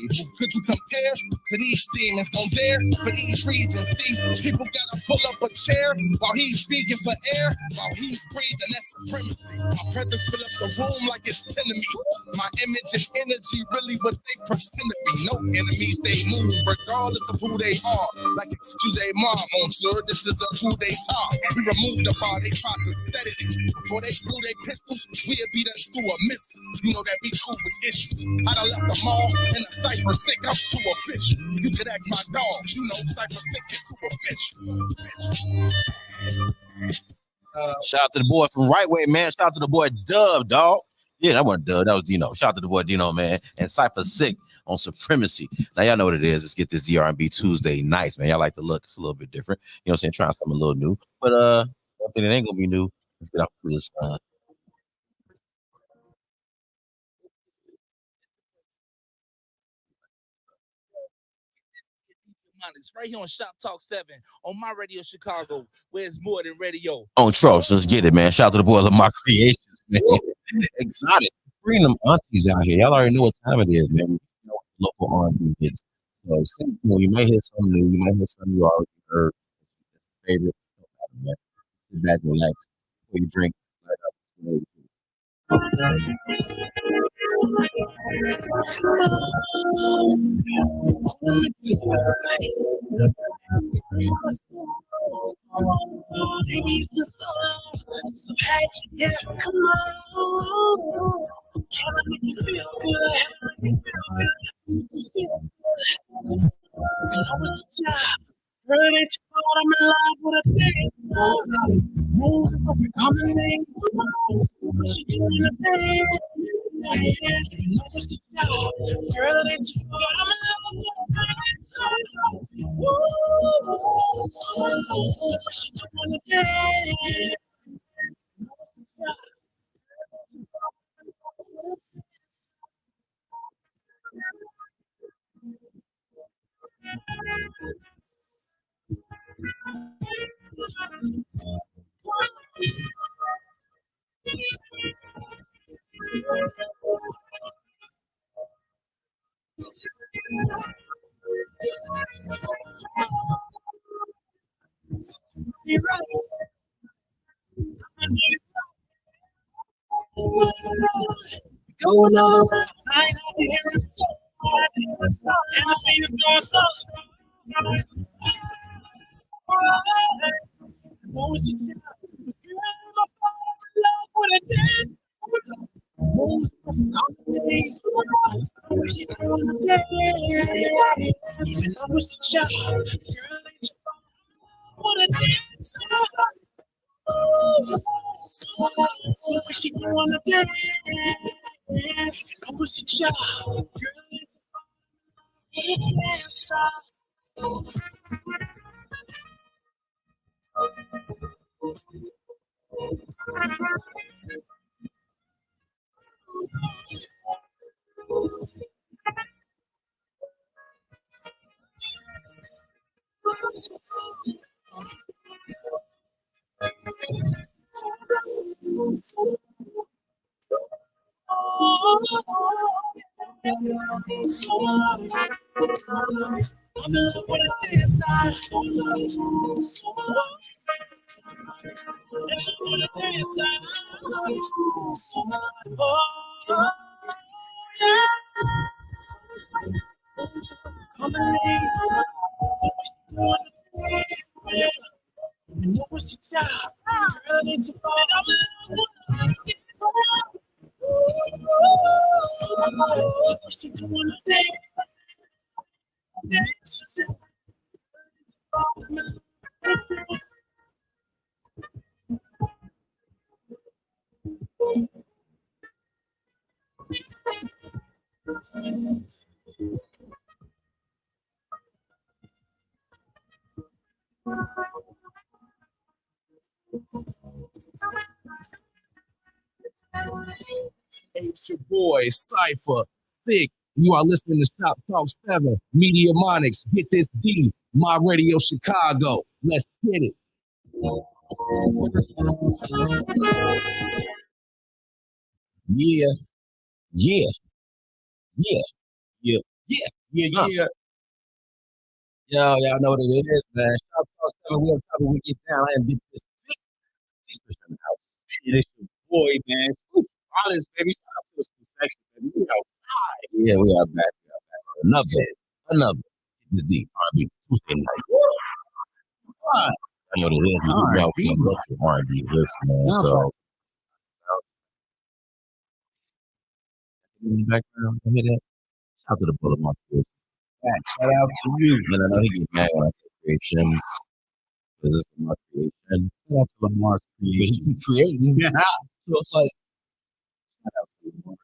Who could you compare to these demons? Don't dare for these reasons. See, people gotta pull up a chair while he's speaking for air, while he's breathing. That's supremacy. My presence fill up the room like it's 10 of me. My image and energy really what they pretend to be. No enemies, they move regardless of who they are. Like excusez-moi, monsieur, this is a coup d'etat. We removed the bar, they tried to set it. Before they blew their pistols, we'd beat us through a missile. You know that we cool with issues. I done left the mall in a cypher sick, I'm too official. You could ask my dogs, you know cypher sick get too official. Shout out to the boy from Right Way, man. Shout out to the boy Dub, dog. Yeah, that wasn't Dub, that was Dino. Shout out to the boy Dino, man. And Cypher Sick on Supremacy. Now, y'all know what it is. Let's get this DRB Tuesday nice, man. Y'all like the look. It's a little bit different. You know what I'm saying? Trying something a little new. But one thing that ain't gonna be new. Let's get out to this. Right here on Shoptalk 7 on my radio Chicago, where it's more than radio. On Trust, let's get it, man. Shout out to the boy Lamar Creations, man. Exotic. Bring them aunties out here. Y'all already know what time it is, man. You know, local R&B hits. So, you might hear something new. You might hear something you already heard. Favorite. Man. Sit back, relax. Before you drink. Running I'm alive with a thing. Moves a perfect combination. She doing a thing. Girl, that you I'm alive with a thing. She doing a thing. Going on, I ain't out here and so everything is going so strong. It's your boy, Cypher, Sick. You are listening to Shoptalk 7, Media Monics. Get this D, My Radio Chicago. Let's get it. Yeah. Yeah. Yeah. Y'all know what it is, man. Shop Talk 7, we on top of we get down and get this fish in the house. And it's your boy, man. Smooch, Wallace, baby. Shout out to the school section, baby. We outside. Yeah, we are back. Another. This deep R&B Tuesday night. Fine. I know what it is. R&B. R&B list, man. Sounds So in the background, you hear that? Shout out to the Boulevard Creations. Shout out to you. And I know he get mad when I say creations. Because it's Lamar Creation. Shout out to Lamar's Creations. Creating. So it's like, shout out to Lamar.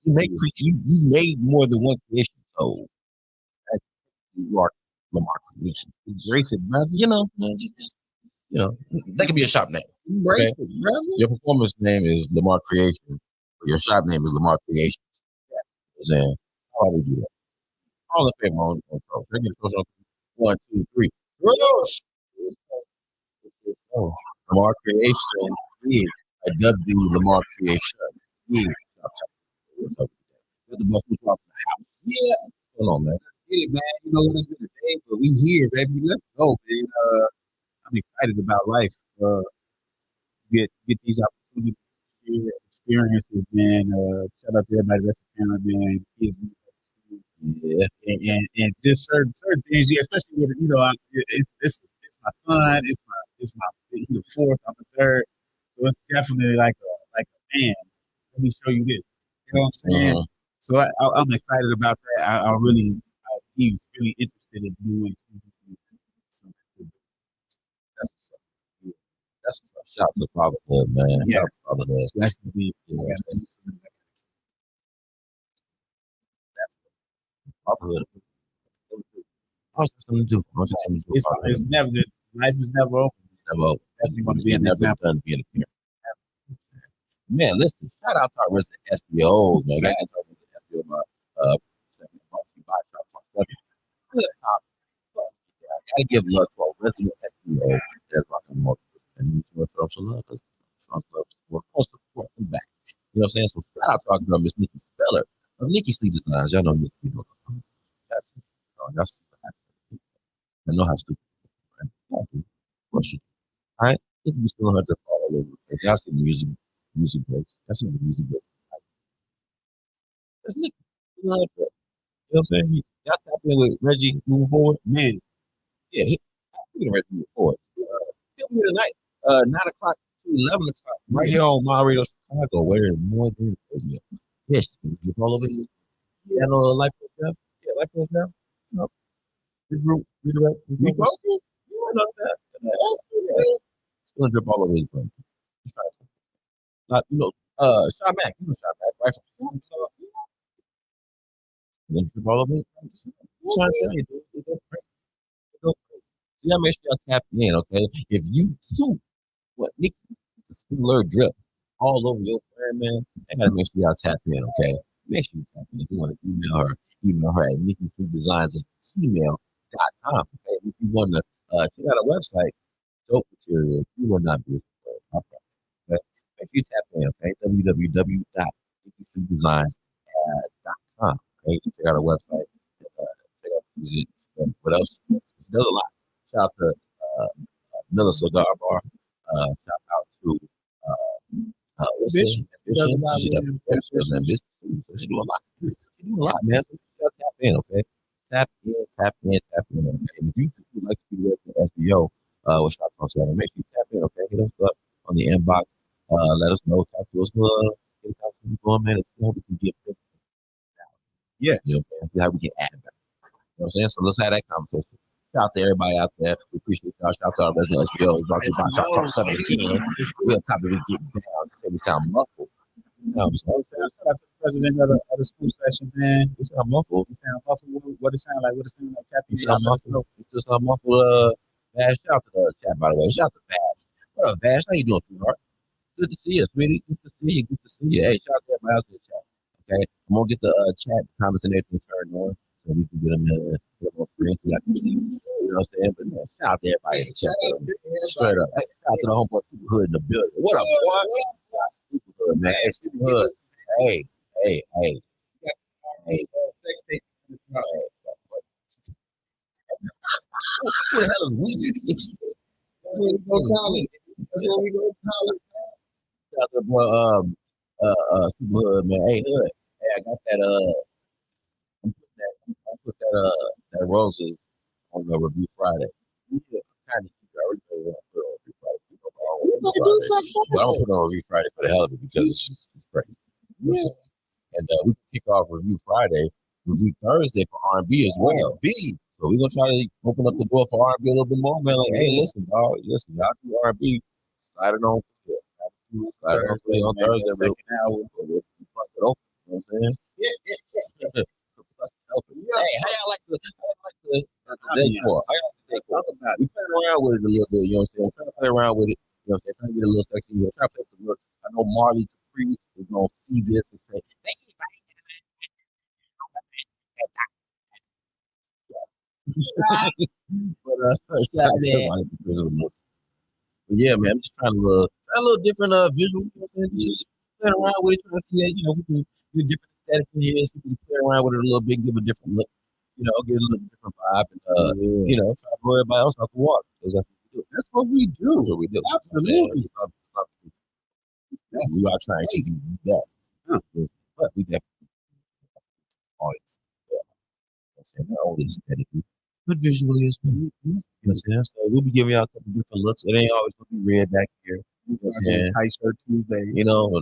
You made more than one creation. So you are Lamar Creation. Embrace it, brother. You know, man, just that could be a shop name. Embrace it, brother. Your performance name is Lamar Creation. Your shop name is Lamar Creation. Yeah. You know how do we do that? All in favor on control. Take it on 1, 2, 3. Gross. Lamar Creation. Yeah. I dubbed the Lamar Creation. Yeah. We're the best in the house. Yeah. Hold on, man. Get it, man. You know what? It's been a day, but we here, baby. Let's go, man. I'm excited about life. Get these opportunities, experiences, man. Shout out to everybody that's a parent, man. Kids, yeah, and just certain things, yeah, especially with it's my son, it's my he's the fourth, I'm the third, so it's definitely like a man. Let me show you this. You know what I'm saying? Uh-huh. So I'm excited about that. He's really interested in doing. That's a shout to fatherhood, man. Yeah, shout to fatherhood. That's the deep. Fatherhood. I was something to do. It's never the life is never over. Never over. Definitely want to be an example. Done being a parent. Man, listen. Shout out to our resident SBOs, man. I got to SBO about good top. I gotta give love to our resident SBO that's rocking more and you know some love because some love for support them back. You know what I'm saying? So shout out to our girl Miss Nikki Speller of Nikki Sleep Designs. Y'all know Nikki, you know. That's I know how stupid. Right? All right, Nikki be still her to follow all over the place. Y'all see music breaks. That's some of the music breaks. That's Nikki. You know what I'm saying? Y'all tap in with Reggie moving forward, man. Yeah, we're gonna Reggie moving forward. He'll be here tonight, 9 o'clock to 11 o'clock, right here on my radio Chicago, where there's more than radio. Yeah, she's gonna drip all over you. Yeah, I know Life Coach now. Yeah, Life Coach now. You know, regroup, redirect, refocus. Yeah, I know that. It's gonna drip all over you. Sean Mack, you know Sean Mack, right? Then drip all over you. I'm trying to tell you, dude. It goes crazy. You gotta make sure y'all tap in, okay? If you too Nikki, the spiller drip all over your brand, man, I gotta make sure y'all tap in, okay? Make sure you tap in. If you want to email her at NikkiFoodDesigns@gmail.com. Okay? If you want to check out our website, dope material, you will not be okay? Make sure you tap in, okay? www.NikkiFoodDesigns.com. Okay? You can check out our website. Check out music. What else? She does a lot. Shout out to Miller Cigar Bar. Shout out to what's this? She does a lot. She do a lot, man. So you gotta tap in, okay? Tap in. Okay? And if you would like to be with the SBO, with Shoptalk 7, make sure you tap in, okay? Hit us up on the inbox. Let us know. Talk to us. Get a conversation going, man. Let's see how we can get it. Yeah, you know, see how we can add that. You know what I'm saying? So let's have that conversation. Shout out to everybody out there. We appreciate y'all. Shout out to our resident SBO. Brought to you by Shoptalk 7. We're on top of it. Get down. We sound muffled. Shout out to the president of the school session, man. We sound muffled. What it sound like? Tap in. We sound muffled. We just sound muffled. Bash. Shout out to the chat, by the way. Shout out to Bash. What up, Bash? How you doing, sweetheart? Good to see you, sweetie. Good to see you. Hey, shout out to everybody else in the chat. Okay, I'm gonna get the chat comments and everything turned on so we can get them in a little more free so y'all can see. You know what I'm saying? But man, shout out to everybody in the chat. Straight up. Hey, shout out to the homeboy Super Hood in the building. What up, boy? Super Hood, man. Hey, Super Hood. Hey. the hell is Weezy? That's where we go to college. That's where we go to college. Shout out to the boy, Super Hood, man. Hey, Hood. Hey, I got that, I put that Roses on the Review Friday. Yeah, kind of. I already know what I put on Review Friday. But I don't put it on Review Friday for the hell of it because it's just crazy. Yeah. And we kick off Review Friday, Review Thursday for R&B as well. So we're gonna try to open up the door for R&B a little bit more, man. Like, hey, listen, dog, y'all do R&B, slide it on. Slide it on Thursday, second hour. We'll bust it open. You know what I'm saying? Hey, how y'all like the decor? We play around with it a little bit. You know what I'm saying? Trying to play around with it. You know what I'm saying? Trying to get a little sexy. You know, trying to play the look. I know Marley Capri is gonna see this and say, but shout out to Marley Capri. But yeah, man, I'm just trying to try a little different visual. You know what I'm saying? Just playing around with it, trying to see that, you know, we can do a different aesthetic in here, so we can play around with it a little bit, give a different look, you know, get a little different vibe, and you know, try to blow everybody else out the water. That's what we do. That's what we do. Absolutely. We are trying to do that. But we definitely always, not only aesthetically, but visually as well. You know what I'm saying? So we'll be giving y'all a couple different looks. It ain't always gonna be red back here. You know what I'm saying? Tight shirt Tuesday. You know,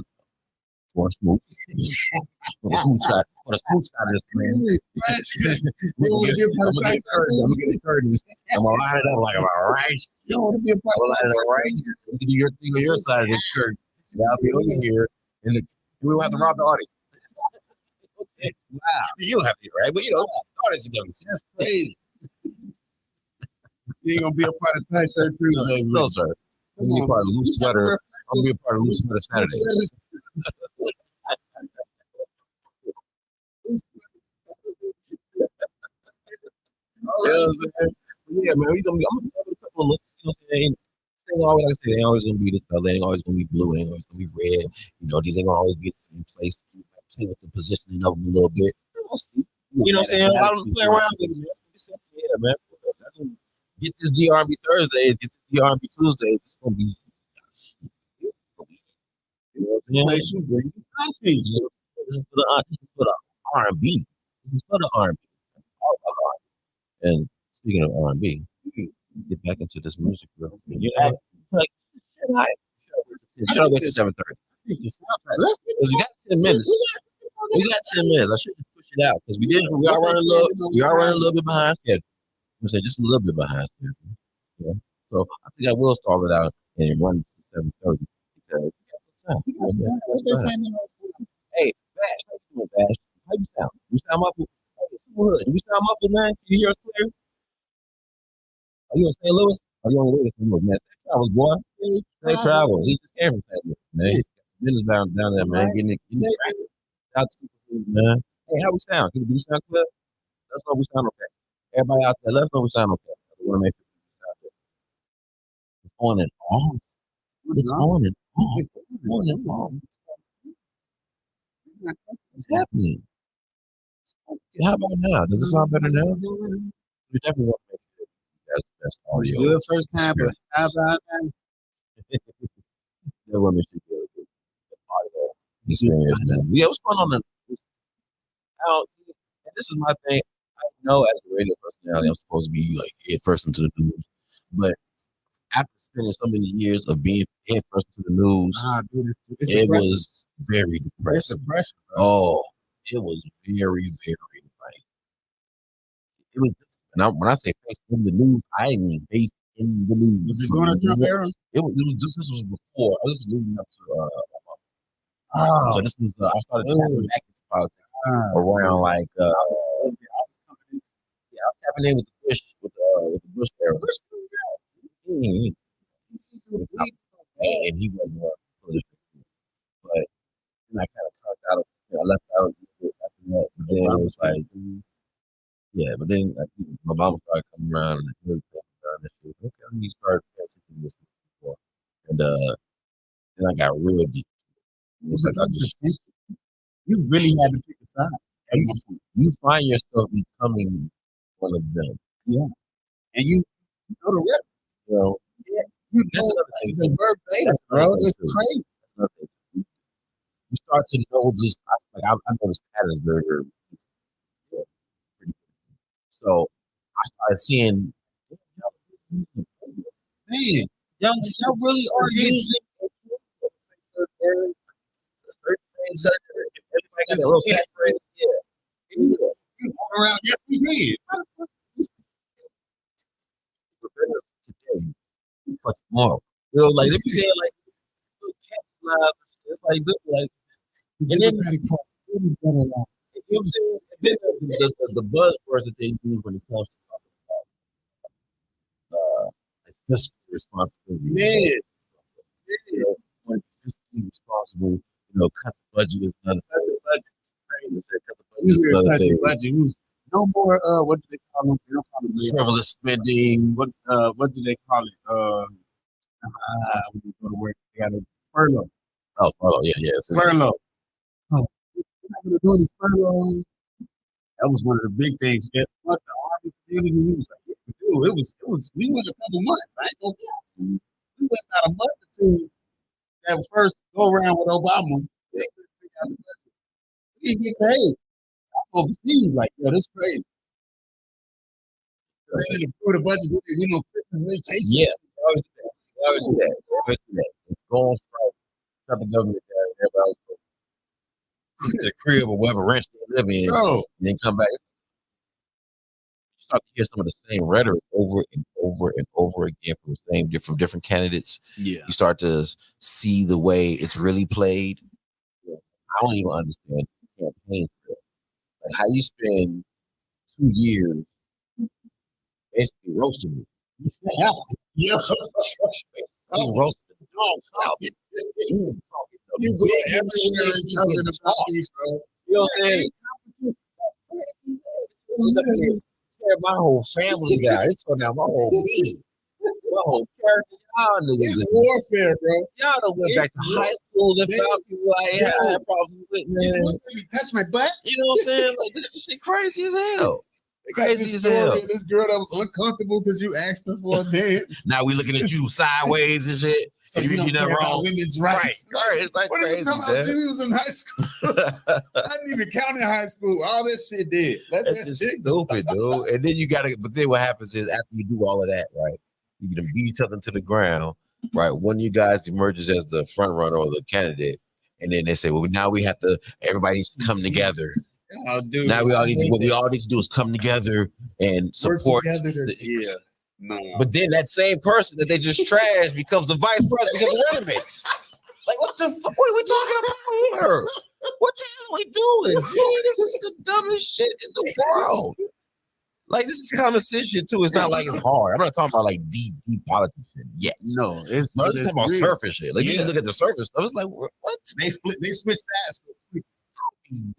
for a smooth. For the smooth side. For the smooth side of this man. I'm gonna get the curtains. I'm gonna line it up like, am I right? You want to be a part of it right? You can do your thing on your side of the curtain. I'll be over here. And we will have to rob the audience. Wow. You don't have to be right, but you know, the audience can do it. That's crazy. You ain't gonna be a part of Tight Shirt Tuesday. No, sir. I'm gonna be a part of Loose Sweater. I'm gonna be a part of Loose Sweater Saturday. Yeah, man. I'm gonna have a couple of looks. You know what I'm saying? Ain't always, like I said, they ain't always gonna be this color. They ain't always gonna be blue. They ain't always gonna be red. You know, these ain't gonna always be at the same place. You play with the positioning of them a little bit. You know what I'm saying? A lot of them play around with it, man. Yeah, man. Get this DRB Thursday, get this DRB Tuesday. It's gonna be. You know what I'm saying? This is for the R&B. This is for the R&B. And speaking of R&B, get back into this music, bro. You know, like, should I wait till 7:30? Because we got 10 minutes. We got 10 minutes. I should just push it out because we are running a little bit behind schedule. I'm saying just a little bit behind schedule. Yeah. So I think I will stall it out and run to 7:30 because we got time. Hey, Bash, how you doing, Bash? How you sound? You sound muffled? Do you sound muffled, man? Can you hear us clear? Are you in St. Louis? Are you on the way to St. Louis, man? Safe travels, boy. Safe travels. He just came from St. Louis, man. Business down there, man. Getting it out to people, man. Hey, how we sound? Do we sound clear? Let's know we sound okay. Everybody out there, let's know we sound okay. We want to make sure we sound good. It's on and off. It's on and off. It's on and off. What's happening? How about now? Does it sound better now? We definitely want to make sure that's audio. Good first time, but how about now? They want to make sure the audio experience, man. Yeah, what's going on? Now, and this is my thing. I know as a radio personality, I'm supposed to be like head first into the news, but after spending so many years of being head first into the news, it was very depressing. Oh, it was very, very like it was. And when I say face in the news, I mean face in the news. Was it going to Trump era? This was before. This was leading up to. So this was. I started tapping back into politics around like. I was tapping in with the Bush era. And he wasn't political, but then I kind of cut out. I left out after that. But then it was like. Yeah, but then like, my mom started coming around and really and she was okay, let me start paying this before. And then I got real deep. It was like you really had to pick a side. You find yourself becoming one of them. Yeah. And you You know the rest. You know, yeah, you That's know another thing. the verbatim, That's bro. another thing, It's too. crazy. That's another thing. You start to know this. Like I noticed patterns very, very yeah, pretty. So I started seeing, man, y'all really are using certain things. Everybody got a little catchphrase. Yeah. You walk around, yes, we did. For tomorrow. You know, like they be saying like little catch lines. It's like this, like, and then what is that a lot? You know what I'm saying? And then the buzzwords that they use when it comes to talking about like fiscal responsibility. Man, you know, when fiscally responsible, you know, cut the budget is another thing. Cut the budget is another thing. No more. What do they call them? They don't call them Frivolous spending. What do they call it? When you go to work, they got a furlough. Oh, yeah. Furlough. Oh, we're not gonna do any furloughs. That was one of the big things. Once the army community, he was like, yeah, we do. It was. We went a couple months. I ain't gonna lie. We went about a month or two. That first go around with Obama. They couldn't figure out the budget. We didn't get paid. Overseas, like, yo, that's crazy. They didn't approve the budget. You know, Christmas vacation. Yeah, always do that. Go on strike, shut the government down, everybody else go to the crib or whatever ranch they live in, Bro, and then come back. You start to hear some of the same rhetoric over and over and over again from different candidates. Yeah. You start to see the way it's really played. I don't even understand campaign trail. Like how you spend 2 years basically roasting me. yeah. You roasting the dog out. You go everywhere and talking about these, bro. You know what I'm saying? My whole family down. It's going down my whole me. My whole character. Y'all niggas. It's warfare, bro. Y'all done went back to high school and found people I had problems with, man. Touch my butt. You know what I'm saying? Like, this shit crazy as hell. They got Crazy this as story hell. of this girl that was uncomfortable because you asked her for a dance. Now we looking at you sideways and shit. So and you don't care about women's rights. Right. It's like What are crazy, you talking about? man. Jimmy was in high school. I didn't even count in high school. All that shit did. That's just stupid, dude. And then you gotta, but then what happens is after you do all of that, right? You can beat each other into the ground, right? One of you guys emerges as the front runner or the candidate, and then they say, well, now we have to, everybody needs to come together. Oh, dude. Now we all need to do is come together and support. Yeah. No. But then that same person that they just trashed becomes the vice president because of enemy. Like, what are we talking about here? What the hell are we doing? See, this is the dumbest shit in the world. Like, this is conversation too. It's not like it's hard. I'm not talking about like deep politics shit yet. No, it's I'm talking about real. surface shit. Like, you just look at the surface stuff. It's like, what? They switch sides so quickly.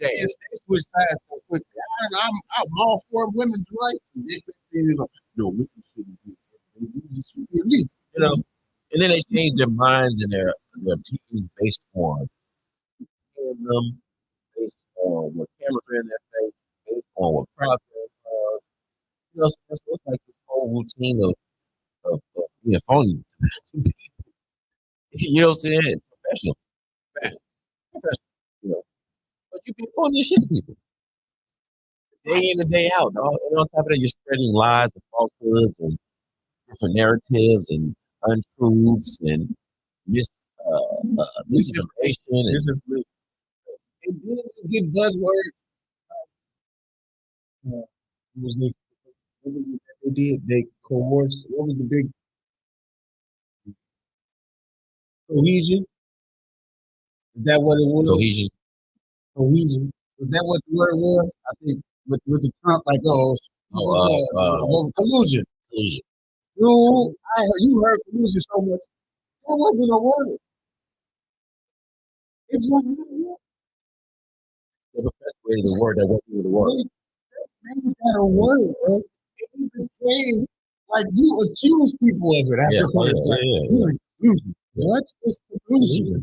They switch sides so quickly. I'm all for women's rights. No, women shouldn't be. You know, and then they change their minds and their opinions based on them, based on what cameras are in their face, based on what crowds are. You know, so it's like this whole routine of being phony. You know what I'm saying? Professional. You know, but you be phony as shit to people. Day in and day out, dog. And on top of that, you're spreading lies and falsehoods and different narratives and untruths and misinformation. And then you get buzzwords. They did. They coerced. What was the big cohesion? Is that what it was? Cohesion. Was that what the word was? I think with the Trump, like, collusion. You heard collusion so much. There wasn't a word. It wasn't a word. They perpetuated the word that wasn't the word. They got a word, bro. It became like you accuse people of it. You accuse me. What is collusion?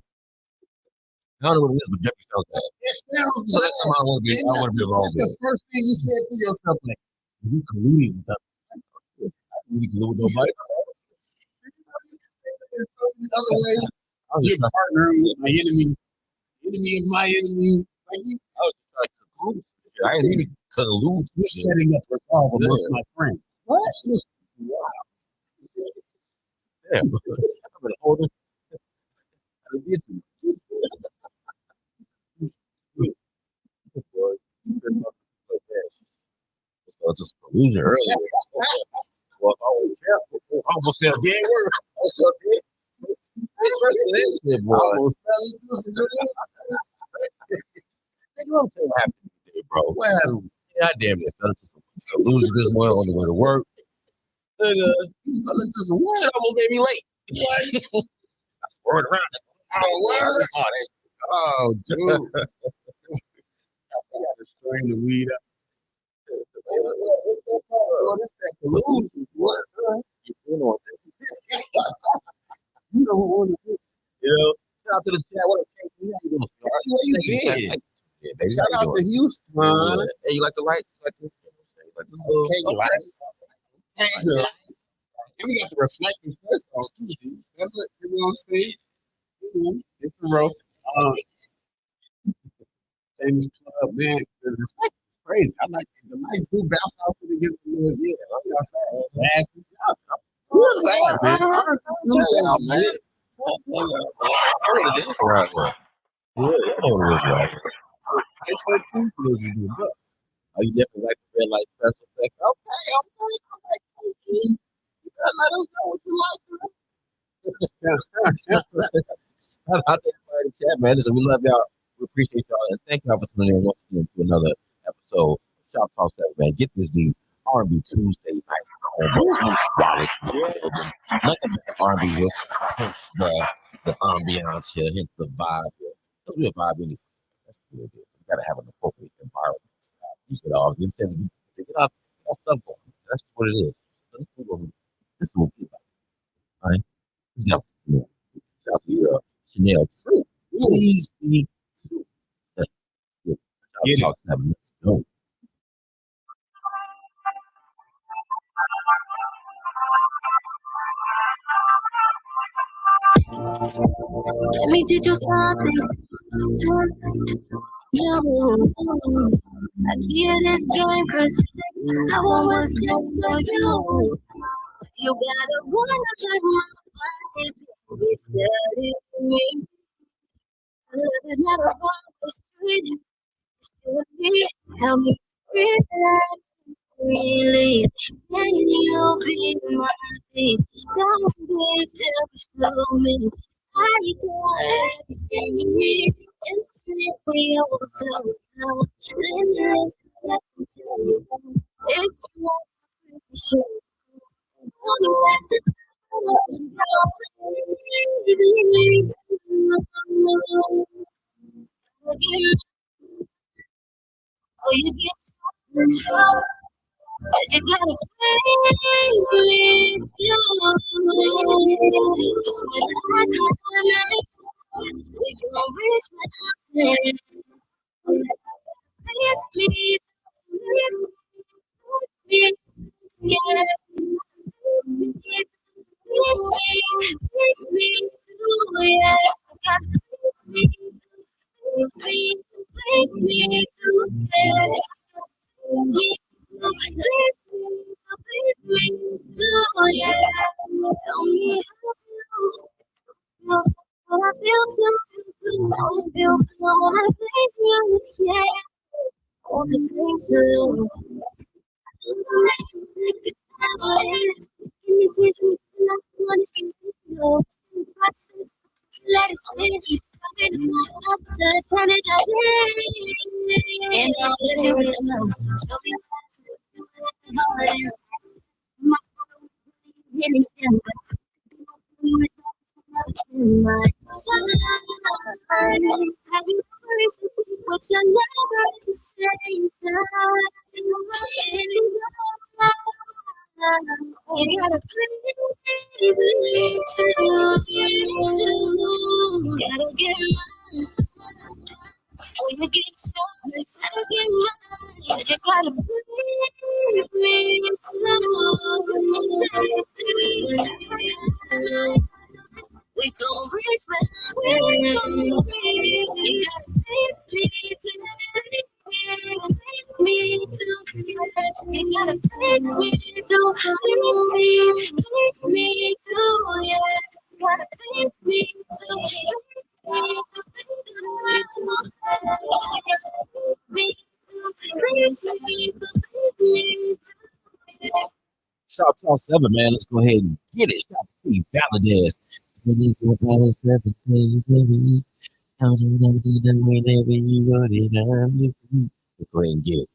I don't know what it is, but definitely sounds bad. It sounds so that's something I want to be involved with. That's the first thing you said to yourself, like, you colluding with us. You can live with nobody. Other way, you're partnering with my enemy of my enemy. Like you, I was trying to collude. I didn't even collude. you're setting up a call amongst my friends. What? Wow. Yeah. I'm gonna hold it. I did you. So it's just collusion earlier. Well, I was careful. I almost said a dead word. I almost said a dead that shit, boy. Almost fell into some good. Nigga, let me tell you what happened today, bro. Well, Yeah, I damn near fell into some collusion this morning on the way to work. Nigga, you fell into some what? shit almost made me late. What? I swerved around. Oh, what? Oh, dude. I got to strain the weed up. What is that collusion? What? You know who wanted this? You know, shout out to the chat. What up, KP? How you doing? What you did? Yeah, baby. Shout out to Houston, man. Hey, you like the lights? You like the little... Okay, you like it? Hey, and we got the reflective first on too, dude. That's what you know what I'm saying? It's a row. Famous club, man. The reflective is crazy. I like the lights do bounce off when they get a little glasses. Who's that, man? Right, right. Yeah, I know what it is, right? It's so cool. Oh, you definitely like the red light special effect. Okay. Let us know what you like. Shout out to everybody in the chat, man. Listen, we love y'all. We appreciate y'all. And thank y'all for tuning in once again to another episode of Shop Talk 7, man. Get this the R&B Tuesday night. Smooch, Wallace. Nothing but R&B hits. Hence the ambiance here. Hence the vibe here. Because we're a vibe anyway. That's what it is. You got to have an appropriate environment. You should all get our stuff going. That's what it is. So this is what we about. All right? Shout out to you, Chanel. Please be true. Let's talk 7. Let's go. Let me teach you something. You, I give this game 'cause I was just for you. You gotta wanna play my body, be steady with me. Love is not a one-way street. It's you and me. Help me breathe. Really, can you be my peace? Don't be selfish to me. I got everything you need. Infinite, we also know. Limitless, I can tell you. It's what we should. Wanna let the time go. Easily to oh, you get control. Said you gotta please me too. Just when I got nights, we gon' reach my hand. Please me, please me, yeah. Please me too, yeah. Please me too, yeah. I feel so good. I feel good when I play you. Yeah, all the same too. Can you teach me to love you? Let it spin. Just turn it up. And all that you know. Show me what my really can. My sunshine, have you always which I never say you gotta please me too. Gotta get mine. So you get yours, gotta get mine. So you gotta please me too. We gon' reach when we gon' reach. Me to you gotta take me to please me to yeah. Gotta take me to Shop Talk 7, man. Let's go ahead and get it. Shop Free Valdez. Whenever you want it, let's go ahead and get it.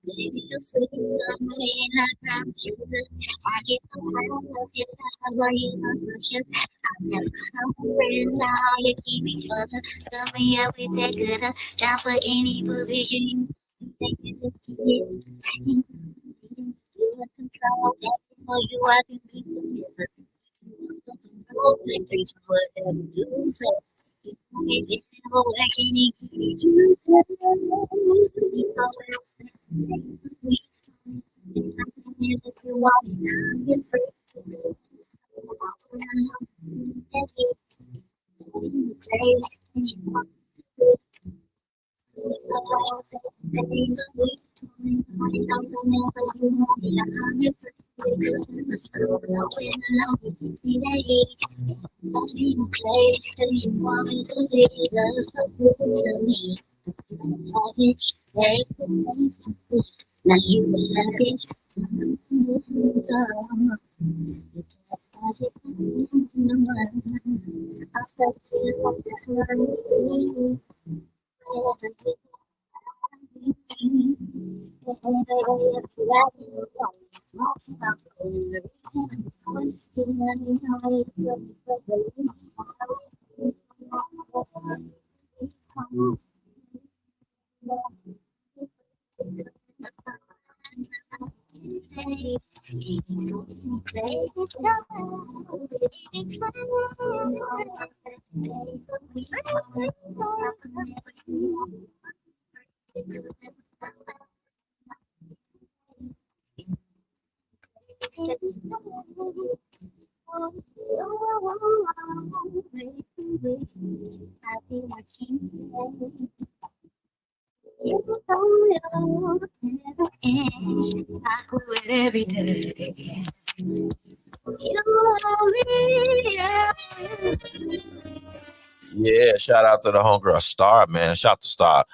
Baby, you say you love me and I promise you this. I get so high on love you, I love you, I love you. I'm never coming now, you keep me further. Fill me up with that good, down for any position you think you can get. You in control, that for you I can be submissive. Please for whatever you say. It never actually gives you if you want it, I'm free. Now you happy. I do it every day. Yeah, shout out to the homegirl Star, man. Shout out to Star.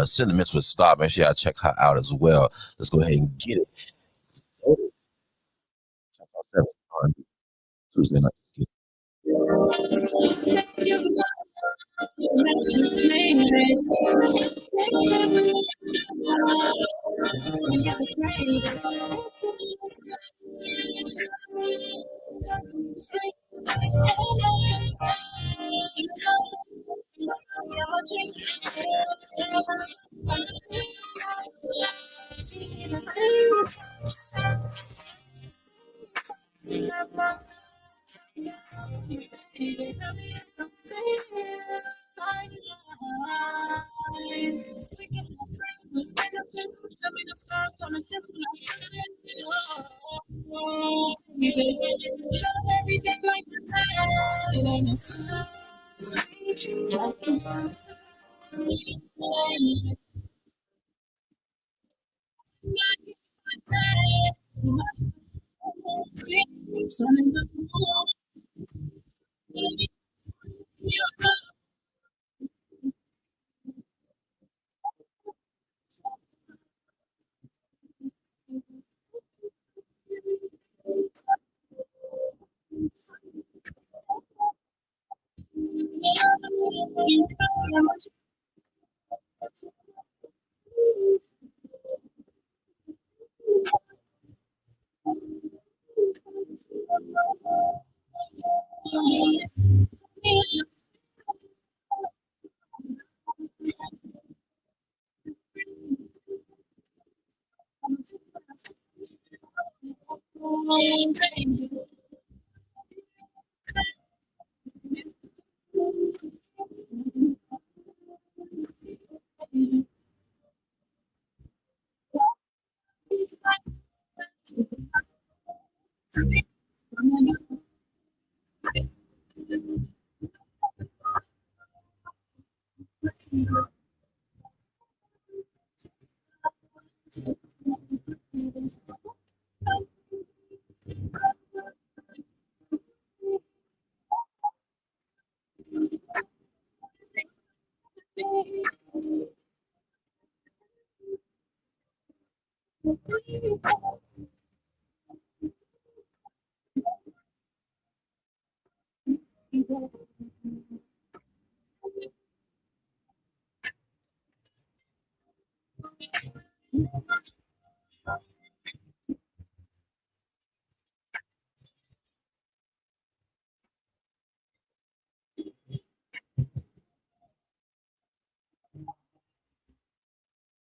Sentiments with Star, man. She gotta check her out as well. Let's go ahead and get it. So, Shop Talk 7 on Tuesday night. Let's get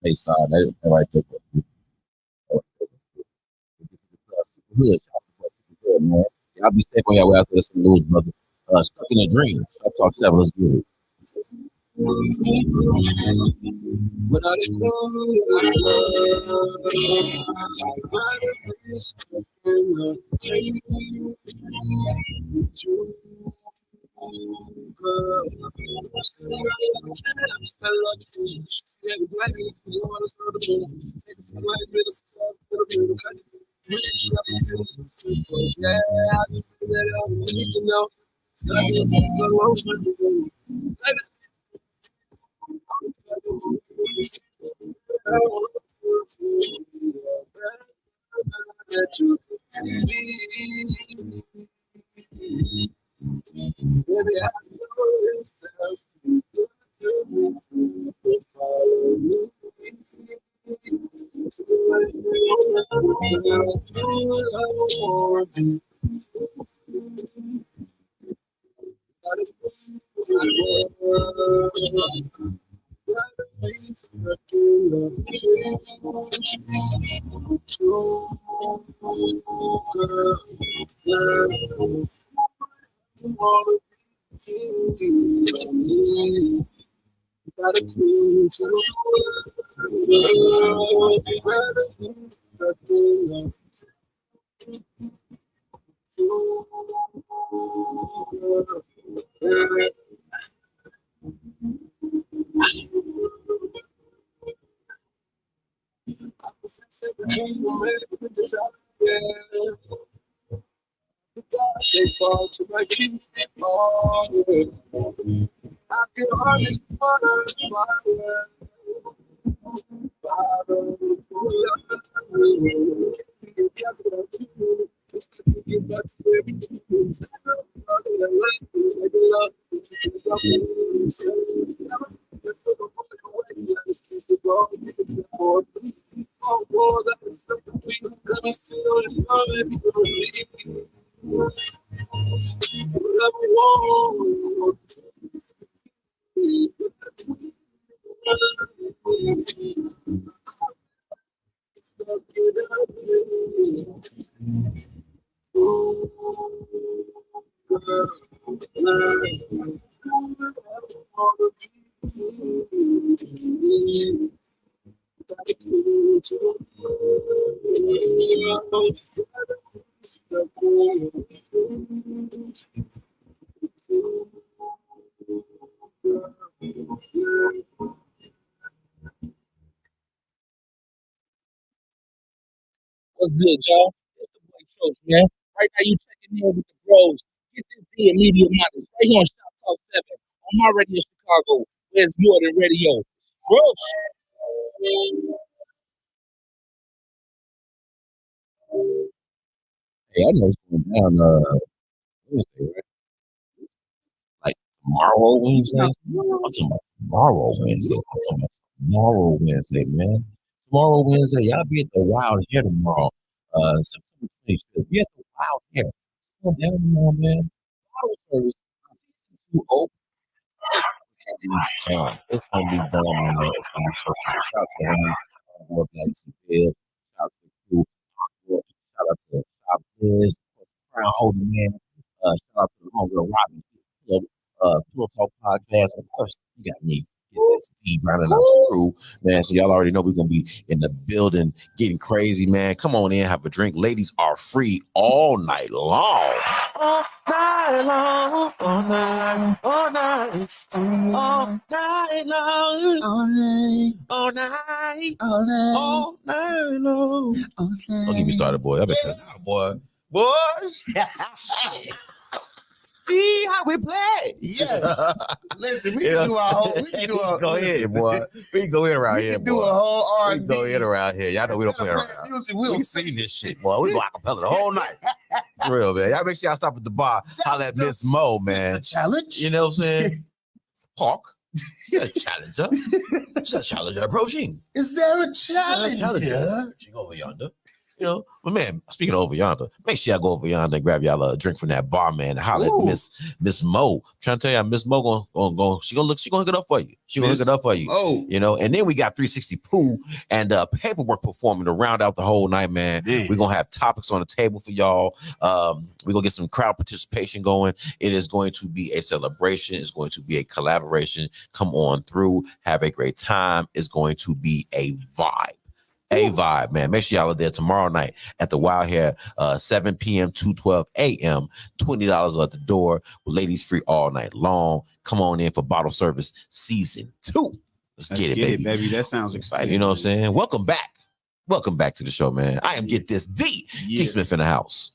Hey, son, that right there. Hood, good, man. Y'all be safe on your way out there, some little brother. Stuck in a dream. Shop Talk 7, let's get it. Without a they fall to my feet. Oh, I can hardly What's good, y'all? It's the boy Troach, man. Right now, you checking in with the bros. Get this D and Media Minds right here on Shop Talk 7 on my radio Chicago, where it's more than radio. Bros. Hey, I know what's going down Wednesday, right? Like tomorrow Wednesday? I'm talking about tomorrow Wednesday. I'm talking about tomorrow Wednesday, man. Tomorrow Wednesday, y'all be at the Wild Hair tomorrow. September 25th. Be at the Wild Hair. Going down tomorrow, man. Bottle service. Too open. It's gonna be done, man. It's gonna be so fun. Shout out to him. More Black Bill. Shout out to Cool. Shout out to Top is crown holder man. Shout out to the homegirl Robbie. Pillow Talk podcast. Of course, you got me. Get this deep rounding out the crew, man. So y'all already know we're gonna be in the building, getting crazy, man. Come on in, have a drink. Ladies are free all night long. All night long, all night, all night, all night long, all night, all night, all night, all night long. Don't get me started, boy. I bet you, boy. Boys. See how we play. Yes. Listen, we can do our whole. We can do our. Go ahead, boy. We can go in around here, boy. Do a whole We R&B. can go in around here. Y'all know we don't play around. Music, We sing this shit, boy. We go acapella the whole night. For real, man. Y'all make sure y'all stop at the bar. Holla at Miss Mo, man. Challenge. You know what I'm saying? Park. She's a challenger. She's a challenger approaching. Is there a challenge? Challenger. She go over yonder. You know, but man, speaking of over yonder, make sure y'all go over yonder and grab y'all a drink from that bar, man. Holla at Miss Mo. I'm trying to tell y'all, Miss Mo gonna she gonna hook it up for you. She gonna hook it up for you. Oh, You know, and then we got 360 Pool and paperwork performing to round out the whole night, man. We're gonna have topics on the table for y'all. We're gonna get some crowd participation going. It is going to be a celebration, it's going to be a collaboration. Come on through, have a great time. It's going to be a vibe. A vibe, man. Make sure y'all are there tomorrow night at the Wild Hair, 7 p.m. to 12 a.m. $20 at the door with ladies free all night long. Come on in for bottle service season 2. Let's get it, baby. That sounds exciting. You know what I'm saying? Welcome back. Welcome back to the show, man. I am Get This D. D Smith in the house.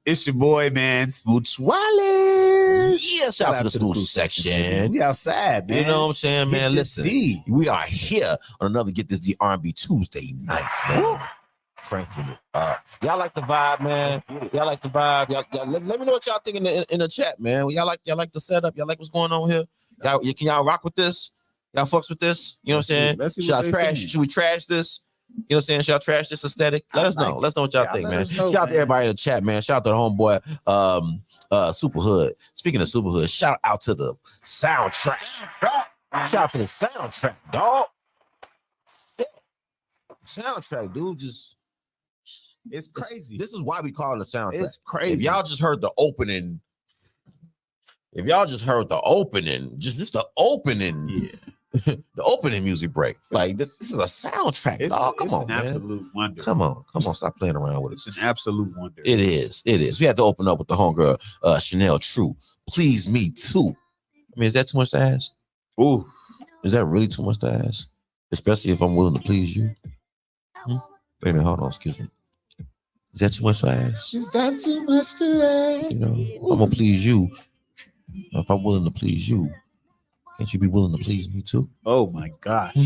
It's your boy, man, Smooch Wallace. Yeah, shout out to the Smooch section. We outside, man. You know what I'm saying, man? Listen, D. we are here on another Get This D R&B Tuesday nights, man. Franking it up. Y'all like the vibe, man? Y'all like the vibe? Y'all let me know what y'all think in the chat, man. Y'all like the setup? Y'all like what's going on here? Can y'all rock with this? Y'all fucks with this? You know what I'm saying? Should we trash this? You know what I'm saying? Should I trash this aesthetic? Let us know. Let us know what y'all think, man. Shout out to everybody in the chat, man. Shout out to the homeboy, Super Hood. Speaking of Super Hood, shout out to the soundtrack. Shout out to the soundtrack, dog. Soundtrack, dude. It's crazy. This is why we call it a soundtrack. It's crazy. If y'all just heard the opening, just the opening. The opening music break. Like this is a soundtrack. Come on, man. Absolute wonder. Come on. Stop playing around with it. It's an absolute wonder. It is. We had to open up with the homegirl, Chanel True. Please me too. I mean, is that too much to ask? Ooh, is that really too much to ask? Especially if I'm willing to please you. Wait a minute, hold on, excuse me. Is that too much to ask? is that too much to ask? You know, I'm gonna please you. If I'm willing to please you, can't you be willing to please me too? Oh my gosh.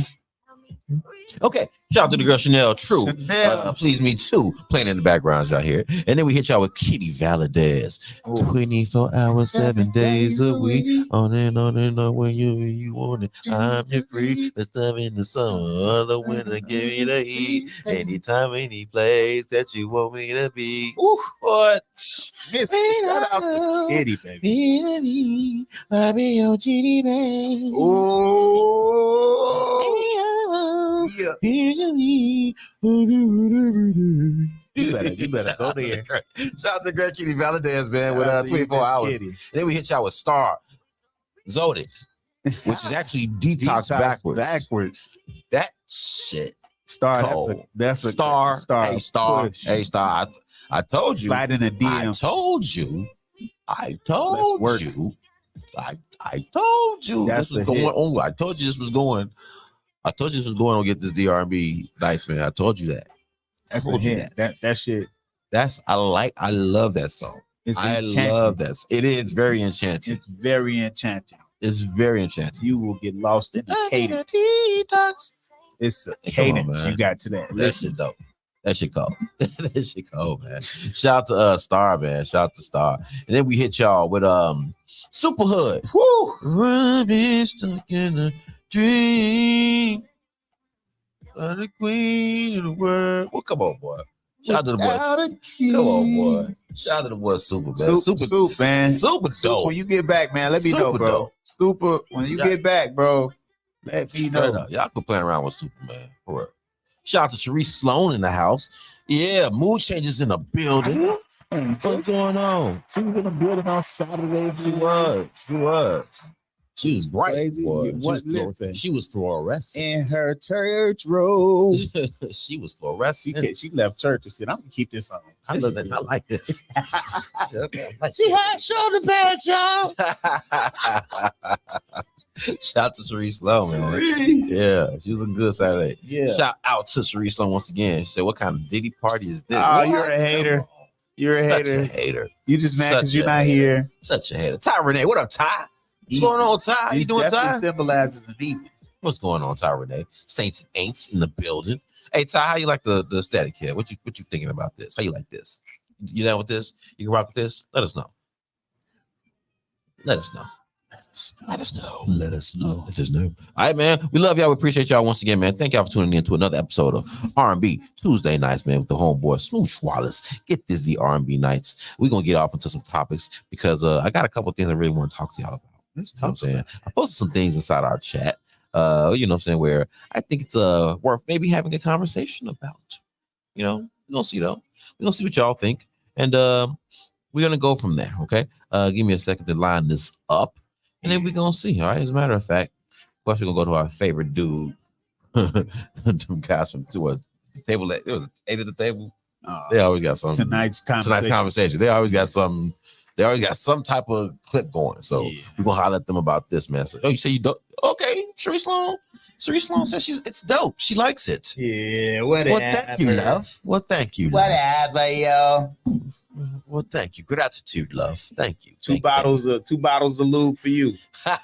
Okay, shout out to the girl Chanel True. Chanel. Please me too. Playing in the background, y'all here. And then we hit y'all with Kitty Valadez. 24 hours, 7 days a week. On and on when you want it. I'm your free. The stuff in the summer, the winter, give me the heat. Anytime, any place that you want me to be. Ooh, what? Shout out to Kitty, baby. Your genie, baby. Oh, yeah. You better go there. Shout out to girl Kitty Valadez, man, with 24 hours. Kitty. Then we hit y'all with Star Zodic, which is actually detox backwards. That shit. Star. That's a Star. Star. Hey, Star. Push. Hey, Star. I told you. Slide in a DM. I told you. That's this was going on. I told you this was going on Get This DRB nice, man. I told you that. That's a hit. That shit. I love that song. I love that. It is very enchanting. It's very enchanting. It's very enchanting. You will get lost in the cadence. It's a cadence you got to that. That shit dope. That shit cold. That shit cold, man. Shout out to Star, man. Shout out to Star. And then we hit y'all with Super Hood. Woo! Ruby stuck in a dream. The queen of the world. Well, come on, boy. Shout out to the boy. Come on, boy. Shout out to the boy Super, man. Super, man. Super dope. When you get back, man, let me know, bro. Dope. Super, when you get back, bro, let me know. Y'all quit playing around with Super, man. For real. Shout out to Sharice Sloan in the house. Yeah, mood changes in the building. What's going on? She was in the building on Saturday. She was. She was bright. Crazy. Boy. Listen. She was fluorescent. In her church robe. She was fluorescent. She left church and said, I'm going to keep this on. I like this. She had shoulder pads, y'all. Shout out to Sharice Sloan, man. Yeah, she was looking good Saturday. Yeah. Shout out to Sharice Sloan once again. She said, what kind of Diddy party is this? Oh, you're a hater. You're a hater. You just mad because you're not here. Such a hater. Ty Renee, what up, Ty? What's going on, Ty? You doing, Ty? Symbolizes an evening. What's going on, Ty Renee? Saints and Aints in the building. Hey, Ty, how you like the static here? What you thinking about this? How you like this? You down with this? You can rock with this? Let us know. Let us know. Let us know. Let us know. Let us know. All right, man. We love y'all. We appreciate y'all once again, man. Thank y'all for tuning in to another episode of R&B Tuesday Nights, man, with the homeboy Smooch Wallace. Get this, the R&B Nights. We're going to get off into some topics because I got a couple of things I really want to talk to y'all about. Let's talk. You know what I'm saying? I posted some things inside our chat, you know what I'm saying, where I think it's worth maybe having a conversation about. You know, we're going to see, though. We're going to see what y'all think. And we're going to go from there, okay? Give me a second to line this up. And then we're going to see, all right? As a matter of fact, of course, we're going to go to our favorite dude. Them guys from the table. It was 8 at the table. They always got something. Tonight's conversation. They always got something. They always got some type of clip going. So we're going to holler at them about this, man. So, you say you don't? Okay, Sharice Sloan. Sharice Sloan says it's dope. She likes it. Yeah, whatever. Well, thank you, love. Well, thank you, love. Whatever, yo. Well, thank you. Gratitude, love. Thank you. Two bottles of lube for you. You're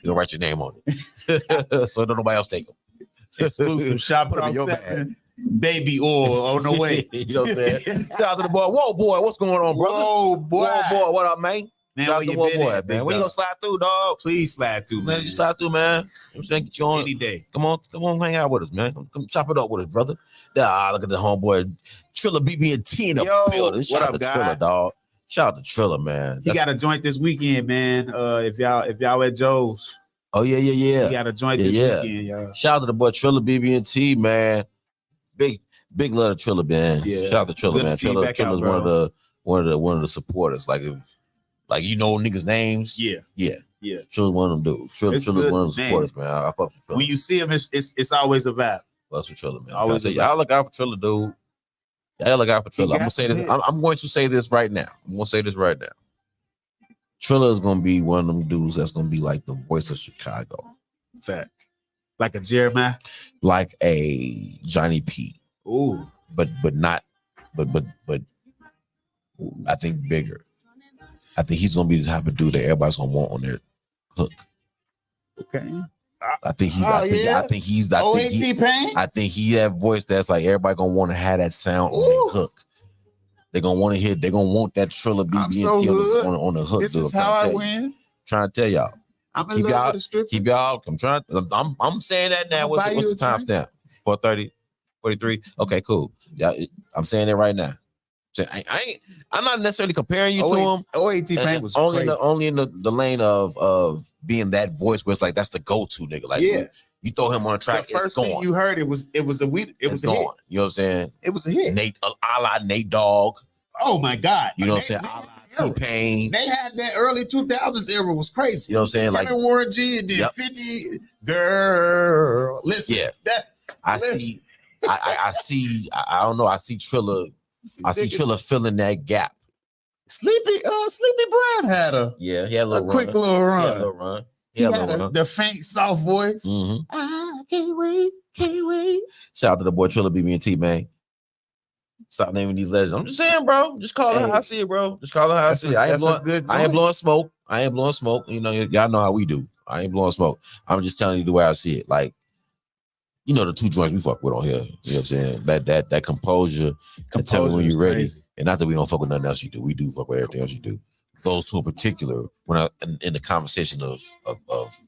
gonna write your name on it, so don't nobody else take them. Exclusive Shoptalk baby oil on the way. You know what I'm saying? Shout out to the boy. Whoa, boy, what's going on, brother? Whoa, boy. Whoa, boy, what up, man? Man, shout out where to you Whoa, been boy, at, man. big When you dog? gonna slide through, dog? Please slide through, man. Just slide through, man. I'm saying, get you on any day. Come on, hang out with us, man. Come chop it up with us, brother. Look at the homeboy Triller BB&T in the building. Shout out to Triller, dog. Shout out to Triller, man. He got a joint this weekend, man. If y'all at Joe's. Oh yeah. He got a joint this weekend, y'all. Shout out to the boy Triller BB&T, man. Big love to Triller, man. Yeah. Shout out to Triller, man. Triller's one of the supporters. Like you know niggas' names. Yeah. Triller's one of them dudes. Triller's one of them supporters, man. I fuck with Triller. When you see him, it's always a vibe. Fuck with Triller, man. Always y'all look out for Triller, dude. Y'all look out for Triller. I'm gonna say this. I'm going to say this right now. Triller is gonna be one of them dudes that's gonna be like the voice of Chicago. Fact. Like a Jeremiah, like a Johnny P. Ooh, but I think bigger. I think he's gonna be the type of dude that everybody's gonna want on their hook. Okay. I think he's that voice that's like everybody gonna want to have that sound on their hook. They're gonna want to hear. They're gonna want that Triller BB&T on the hook. This is how I win. Trying to tell y'all. I'm in love with the stripper. Keep y'all. I'm saying that now. What's the timestamp? 4:30, 43. Okay, cool. Yeah, I'm saying it right now. I'm not necessarily comparing you to him. OAT Pain was only in the lane of being that voice where it's like that's the go-to nigga. Like you throw him on a track, the first thing you heard it was a hit. You know what I'm saying? It was a hit. Nate, a la Nate Dogg. Oh my God. You know what I'm saying? T-Pain. They had that early 2000s era was crazy. You know what I'm saying? Like Warren G and then 50 girl. Listen. Yeah. I don't know. I see Triller. I see Triller filling that gap. Sleepy Brown had he had a quick little run. He had the faint, soft voice. Mm-hmm. I can't wait. Shout out to the boy Triller BB&T, man. Stop naming these legends. I'm just saying, bro. Just call it how I see it, bro. Just call it how I see it. I ain't blowing smoke. You know, y'all know how we do. I ain't blowing smoke. I'm just telling you the way I see it. Like, you know, the two joints we fuck with on here. You know what I'm saying? That composure and tell me when you're ready. Crazy. And not that we don't fuck with nothing else you do. We do fuck with everything else you do. Those two in particular, when in the conversation of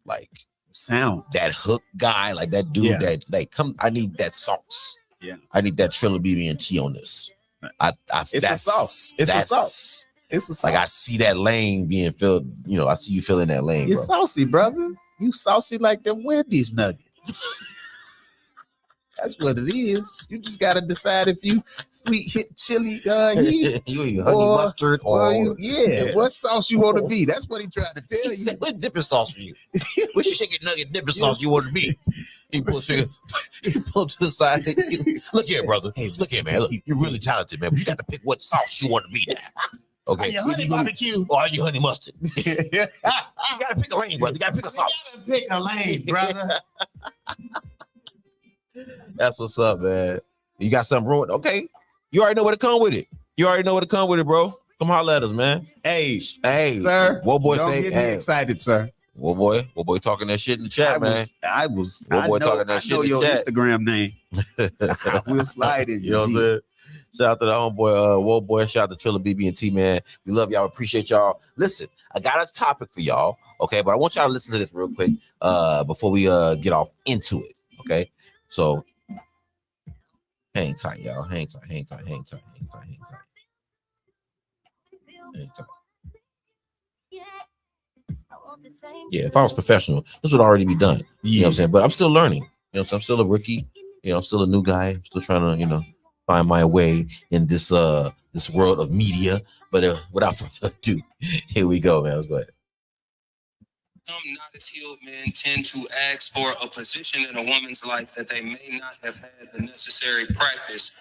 like sound, that hook guy, like that dude that like I need that sauce. Yeah. I need that Triller BB&T on this. It's a sauce. It's a sauce. Like I see that lane being filled. You know, I see you filling that lane. You're saucy, brother. You saucy like them Wendy's nuggets. That's what it is. You just gotta decide if you sweet hit chili heat You eat honey mustard or what sauce you want to be. That's what he tried to tell he you. said, what dipping sauce for you? What chicken nugget dipping sauce you want to be? He pulled to the side. Look here, brother. Hey, look here, man. Look, you're really talented, man. But you got to pick what sauce you want to be now. Okay. Are you honey barbecue or are you honey mustard? You gotta pick a lane, brother. You gotta pick a sauce. You gotta pick a lane, brother. That's what's up, man. You got something ruined? Okay. You already know what to come with it. You already know what to come with it, bro. Come holler at us, man. Hey, sir. What boy don't say? Get me excited, sir. What boy talking that shit in the chat, man. I know, talking that shit in your the chat. Instagram name. I will slide in. You know what I'm saying? Shout out to the homeboy, Whoa boy. Shout out to Trilla BB and T, man. We love y'all. Appreciate y'all. Listen, I got a topic for y'all, okay? But I want y'all to listen to this real quick before we get off into it, okay? So hang tight, y'all. Hang tight. Yeah, if I was professional, this would already be done. You know what I'm saying? But I'm still learning. You know, so I'm still a rookie. You know, I'm still a new guy. I'm still trying to, find my way in this this world of media. But without further ado, here we go, man. Let's go ahead. Some not as healed men tend to ask for a position in a woman's life that they may not have had the necessary practice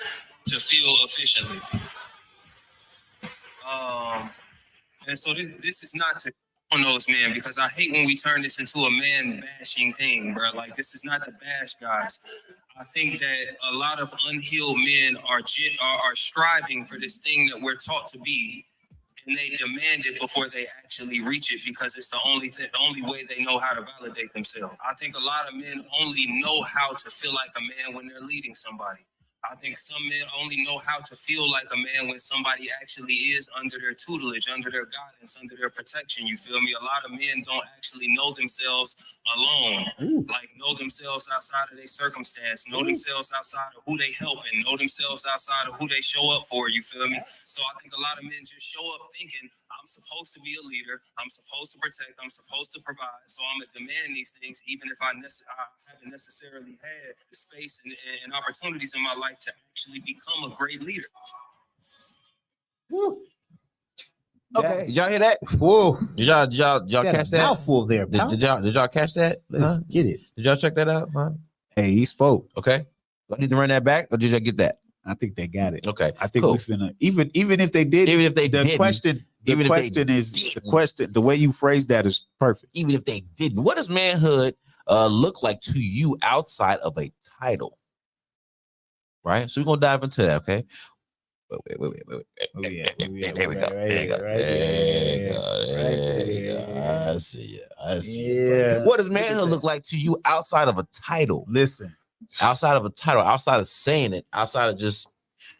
to feel efficiently. And so this is not to on those men, because I hate when we turn this into a man bashing thing, bro. Like, this is not to bash guys. I think that a lot of unhealed men are striving for this thing that we're taught to be, and they demand it before they actually reach it, because it's the only way they know how to validate themselves. I think a lot of men only know how to feel like a man when they're leading somebody. I think some men only know how to feel like a man when somebody actually is under their tutelage, under their guidance, under their protection. You feel me? A lot of men don't actually know themselves alone, like know themselves outside of their circumstance, know themselves outside of who they help, and know themselves outside of who they show up for. You feel me? So I think a lot of men just show up thinking, I'm supposed to be a leader, I'm supposed to protect, I'm supposed to provide, so I'm going to demand these things, even if I haven't necessarily had the space and opportunities in my life to actually become a great leader. Woo. Okay, did y'all hear that? Whoa! Did y'all catch that? Mouthful there. Did y'all catch that? Let's get it. Did y'all check that out? Huh? Hey, he spoke. Okay, do I need to run that back, or did y'all get that? I think they got it. Okay, I think we finna even if they did, the question the way you phrased that is perfect. Even if they didn't, what does manhood look like to you outside of a title? Right, so we're gonna dive into that. Okay, wait. There we go. I see you. What does manhood look like to you outside of a title? Listen, outside of a title, outside of saying it, outside of just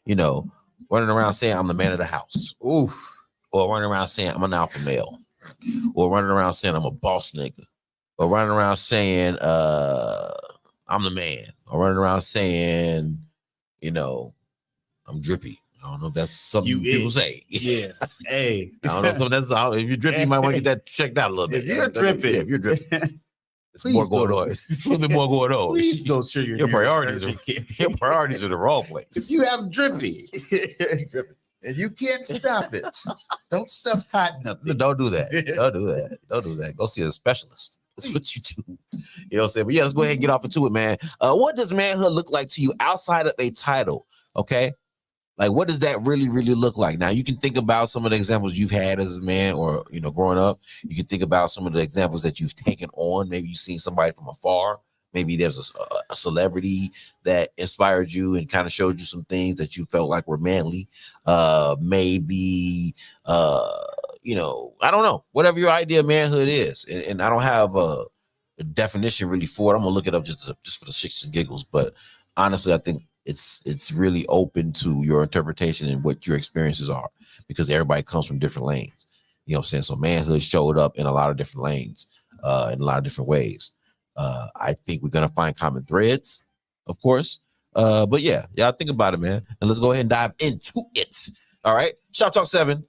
running around saying I'm the man of the house, or running around saying I'm an alpha male, or running around saying I'm a boss nigga, or running around saying I'm the man, or running around saying I'm drippy. I don't know if that's something people say. Yeah. Hey. I don't know if that's all. If you're drippy, you might want to get that checked out a little bit. If you're drippy. If you're drippy. It's more going on. It's a little bit more going on. Please go show your priorities are the wrong place. If you have drippy and you can't stop it, don't stuff cotton up there. Don't do that. Don't do that. Go see a specialist. That's what you do. You know what I'm saying? But yeah, let's go ahead and get off into it, man. What does manhood look like to you outside of a title? Okay. Like, what does that really, really look like? Now, you can think about some of the examples you've had as a man or, growing up. You can think about some of the examples that you've taken on. Maybe you've seen somebody from afar. Maybe there's a celebrity that inspired you and kind of showed you some things that you felt like were manly. Maybe, I don't know, whatever your idea of manhood is. And I don't have a definition really for it. I'm going to look it up just for the shits and giggles. But honestly, I think it's really open to your interpretation and what your experiences are, because everybody comes from different lanes. You know what I'm saying? So manhood showed up in a lot of different lanes, in a lot of different ways. I think we're going to find common threads, of course. But yeah, think about it, man. And let's go ahead and dive into it. All right. Shoptalk 7.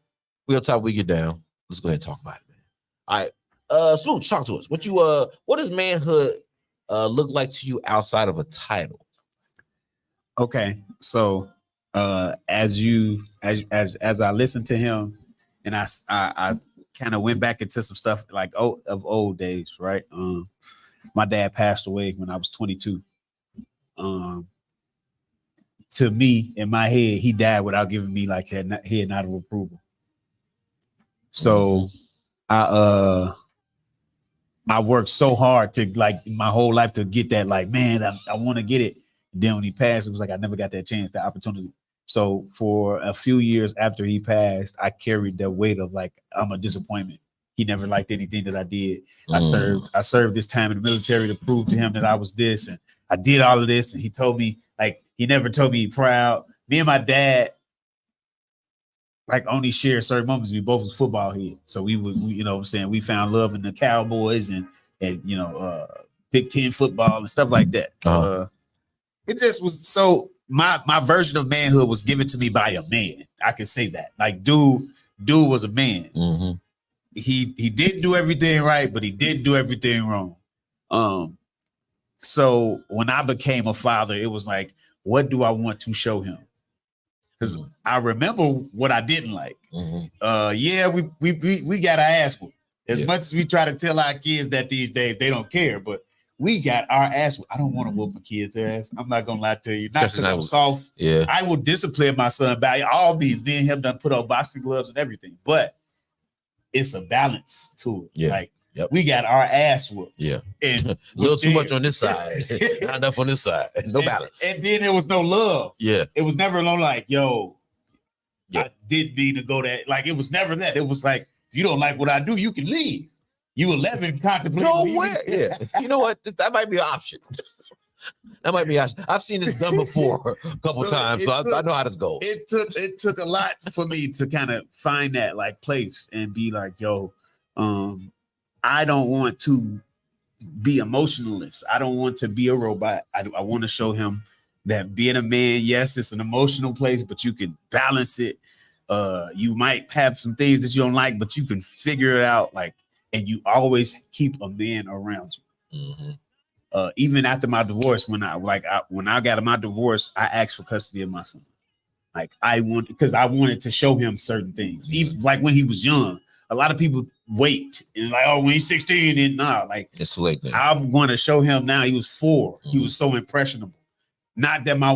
We on top, we get down. Let's go ahead and talk about it, man. All right. Smooch, talk to us. What does manhood look like to you outside of a title? Okay, so as I listened to him, and I kind of went back into some stuff like of old days, right? My dad passed away when I was 22. To me, in my head, he died without giving me like head nod of approval. So I worked so hard to like my whole life to get that, like, man, I want to get it. Then when he passed, it was like I never got that chance, that opportunity. So for a few years after he passed, I carried the weight of like, I'm a disappointment. He never liked anything that I did. I served this time in the military to prove to him that I was this, and I did all of this. And he told me, like, he never told me proud. Me and my dad, like, only share certain moments. We both was football heads. So we you know what I'm saying, we found love in the Cowboys and you know, Big Ten football and stuff like that. It just was so my version of manhood was given to me by a man. I can say that. Like, dude was a man. Mm-hmm. He didn't do everything right, but he didn't do everything wrong. So when I became a father, it was like, what do I want to show him? Because I remember what I didn't like. Yeah, we got our ass whooped. As much as we try to tell our kids that these days they don't care, but we got our ass whooped. I don't want to whoop my kids' ass. I'm not gonna lie to you. Not because I'm soft. Yeah, I will discipline my son by all means. Me and him done put on boxing gloves and everything, but it's a balance to it. Yeah. Like, we got our ass whooped. Yeah. And a little too much on this side. Not enough on this side. No balance. And then there was no love. Yeah. It was never like, yo, I didn't mean to go that. Like, it was never that. It was like, if you don't like what I do, you can leave. You 11 contemplating. No way. Yeah. You know what? That might be an option. That might be. I've seen this done before a couple times, so I know how this goes. It took a lot for me to kind of find that like place and be like, yo, I don't want to be emotionalist. I don't want to be a robot. I want to show him that being a man, yes, it's an emotional place, but you can balance it. You might have some things that you don't like, but you can figure it out. Like, and you always keep a man around you. Even after my divorce, when I got my divorce, I asked for custody of my son. Like, because I wanted to show him certain things. Even like when he was young, a lot of people wait and like, oh, when he's 16, and like, it's too late now. I'm going to show him now. He was 4. He was so impressionable. Not that my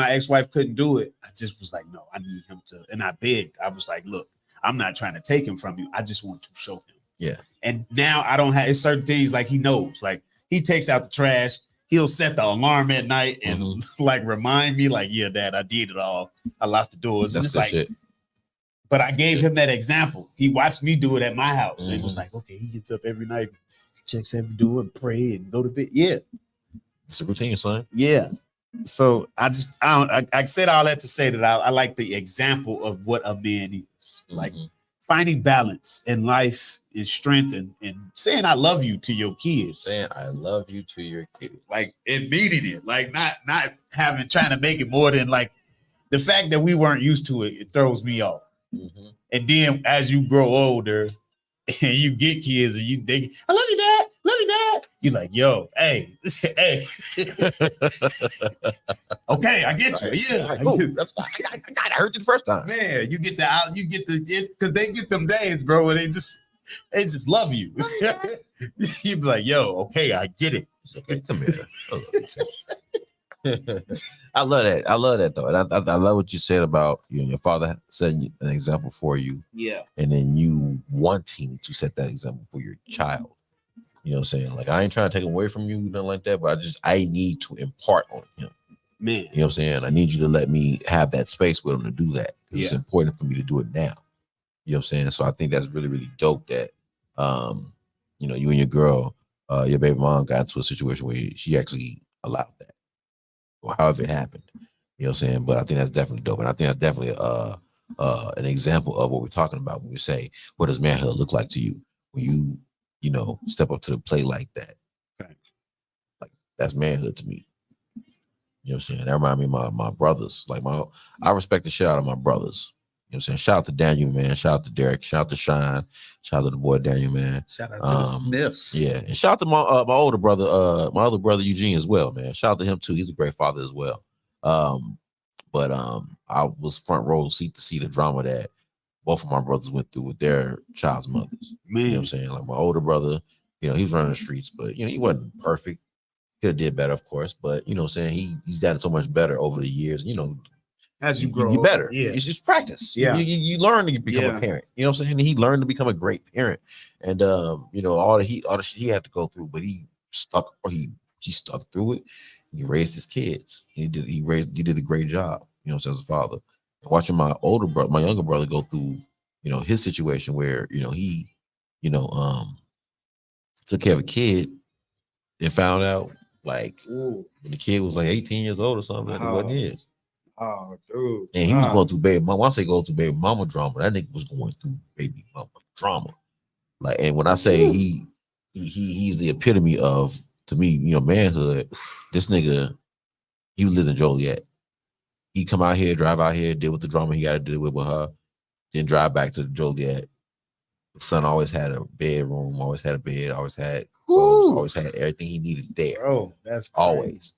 ex-wife couldn't do it. I just was like, no, I need him to. And I begged. I was like, look, I'm not trying to take him from you. I just want to show him. Yeah. And now I don't have certain things like he knows. Like, he takes out the trash. He'll set the alarm at night and like remind me, like, yeah, Dad, I did it all. I locked the doors. That's and it's good like, shit. But I gave him that example. He watched me do it at my house. And it was like, okay, he gets up every night, checks every door and pray and go to bed. Yeah. It's a routine, son. Yeah. So I said all that to say that I like the example of what a man is. Like, finding balance in life and strength and saying I love you to your kids. Saying I love you to your kids. Like, and meaning it. Like, not trying to make it more than like the fact that we weren't used to it. It throws me off. And then as you grow older and you get kids and you think, I love you, Dad. Love you, Dad. You're like, yo, hey. Okay, I get you. Yeah. Right, cool. I heard you the first time. Man, you get because they get them days, bro, where they just love you. You be like, yo, okay, I get it. Come here. I love that though. And I love what you said about you and your father setting an example for you. Yeah. And then you wanting to set that example for your child. You know what I'm saying? Like, I ain't trying to take away from you, nothing like that, but I need to impart on him. Man. You know what I'm saying? I need you to let me have that space with him to do that. Yeah. It's important for me to do it now. You know what I'm saying? So I think that's really, really dope that you know, you and your girl, your baby mom got into a situation where she actually allowed that. Or however it happened. You know what I'm saying? But I think that's definitely dope. And I think that's definitely an example of what we're talking about when we say, what does manhood look like to you? When you know, step up to the plate like that. Right. Like, that's manhood to me. You know what I'm saying? That reminds me of my brothers. Like, I respect the shit out of my brothers. You know what I'm saying? Shout out to Daniel, man. Shout out to Derek. Shout out to Shine. Shout out to the boy Daniel, man. Shout out to the Smiths. Yeah. And shout out to my older brother, my other brother Eugene as well, man. Shout out to him too. He's a great father as well. But I was front row seat to see the drama that both of my brothers went through with their child's mothers. Man. You know what I'm saying? Like my older brother, you know, he was running the streets, but you know, he wasn't perfect. Could have did better, of course, but you know what I'm saying? He's gotten so much better over the years. You know, as you grow, you better. Yeah. It's just practice. Yeah. You learn to become a parent. You know what I'm saying? And he learned to become a great parent. And you know, all the shit he had to go through, but he stuck through it. He raised his kids. He did a great job, you know, as a father. And watching my younger brother go through, you know, his situation where, you know, he, you know, took care of a kid and found out like when the kid was like 18 years old or something, that it wasn't his. Oh, dude. And he was going through baby mama. When I say go through baby mama drama, that nigga was going through baby mama drama. Like, and when I say he's the epitome of, to me, you know, manhood. This nigga, he lived in Joliet. He come out here, drive out here, deal with the drama he got to deal with her, then drive back to Joliet. The son always had a bedroom, always had a bed, always had clothes, always had everything he needed there. Oh, that's crazy.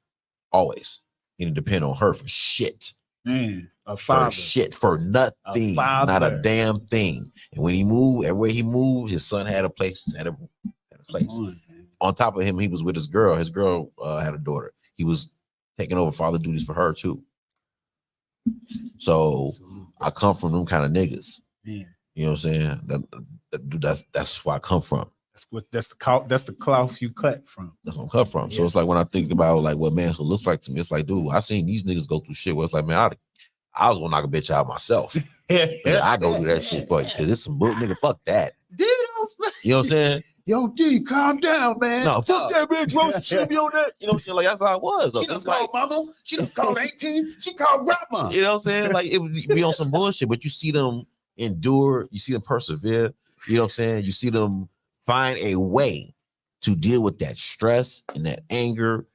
Always. He didn't depend on her for shit. Man, a father. For shit, for nothing, not a damn thing. And when he moved, everywhere he moved, his son had a place, had a place. On top of him, he was with his girl. His girl had a daughter. He was taking over father duties for her too. So I come from them kind of niggas. Man. You know what I'm saying? That's where I come from. That's the cloth you cut from. That's where I come from. Yeah. So it's like when I think about like what manhood looks like to me, it's like, dude, I seen these niggas go through shit where it's like, man, I was gonna knock a bitch out myself. I go do that shit for you because it's some bull nigga. Fuck that. Dude, you know what I'm saying? Yo, D, calm down, man. No, fuck that bitch, bro. She should be on that. You know what I'm saying? Like that's how it was. She done called mother. She done called 18. She called grandma. You know what I'm saying? Like it would be on some bullshit, but you see them endure. You see them persevere. You know what I'm saying? You see them find a way to deal with that stress and that anger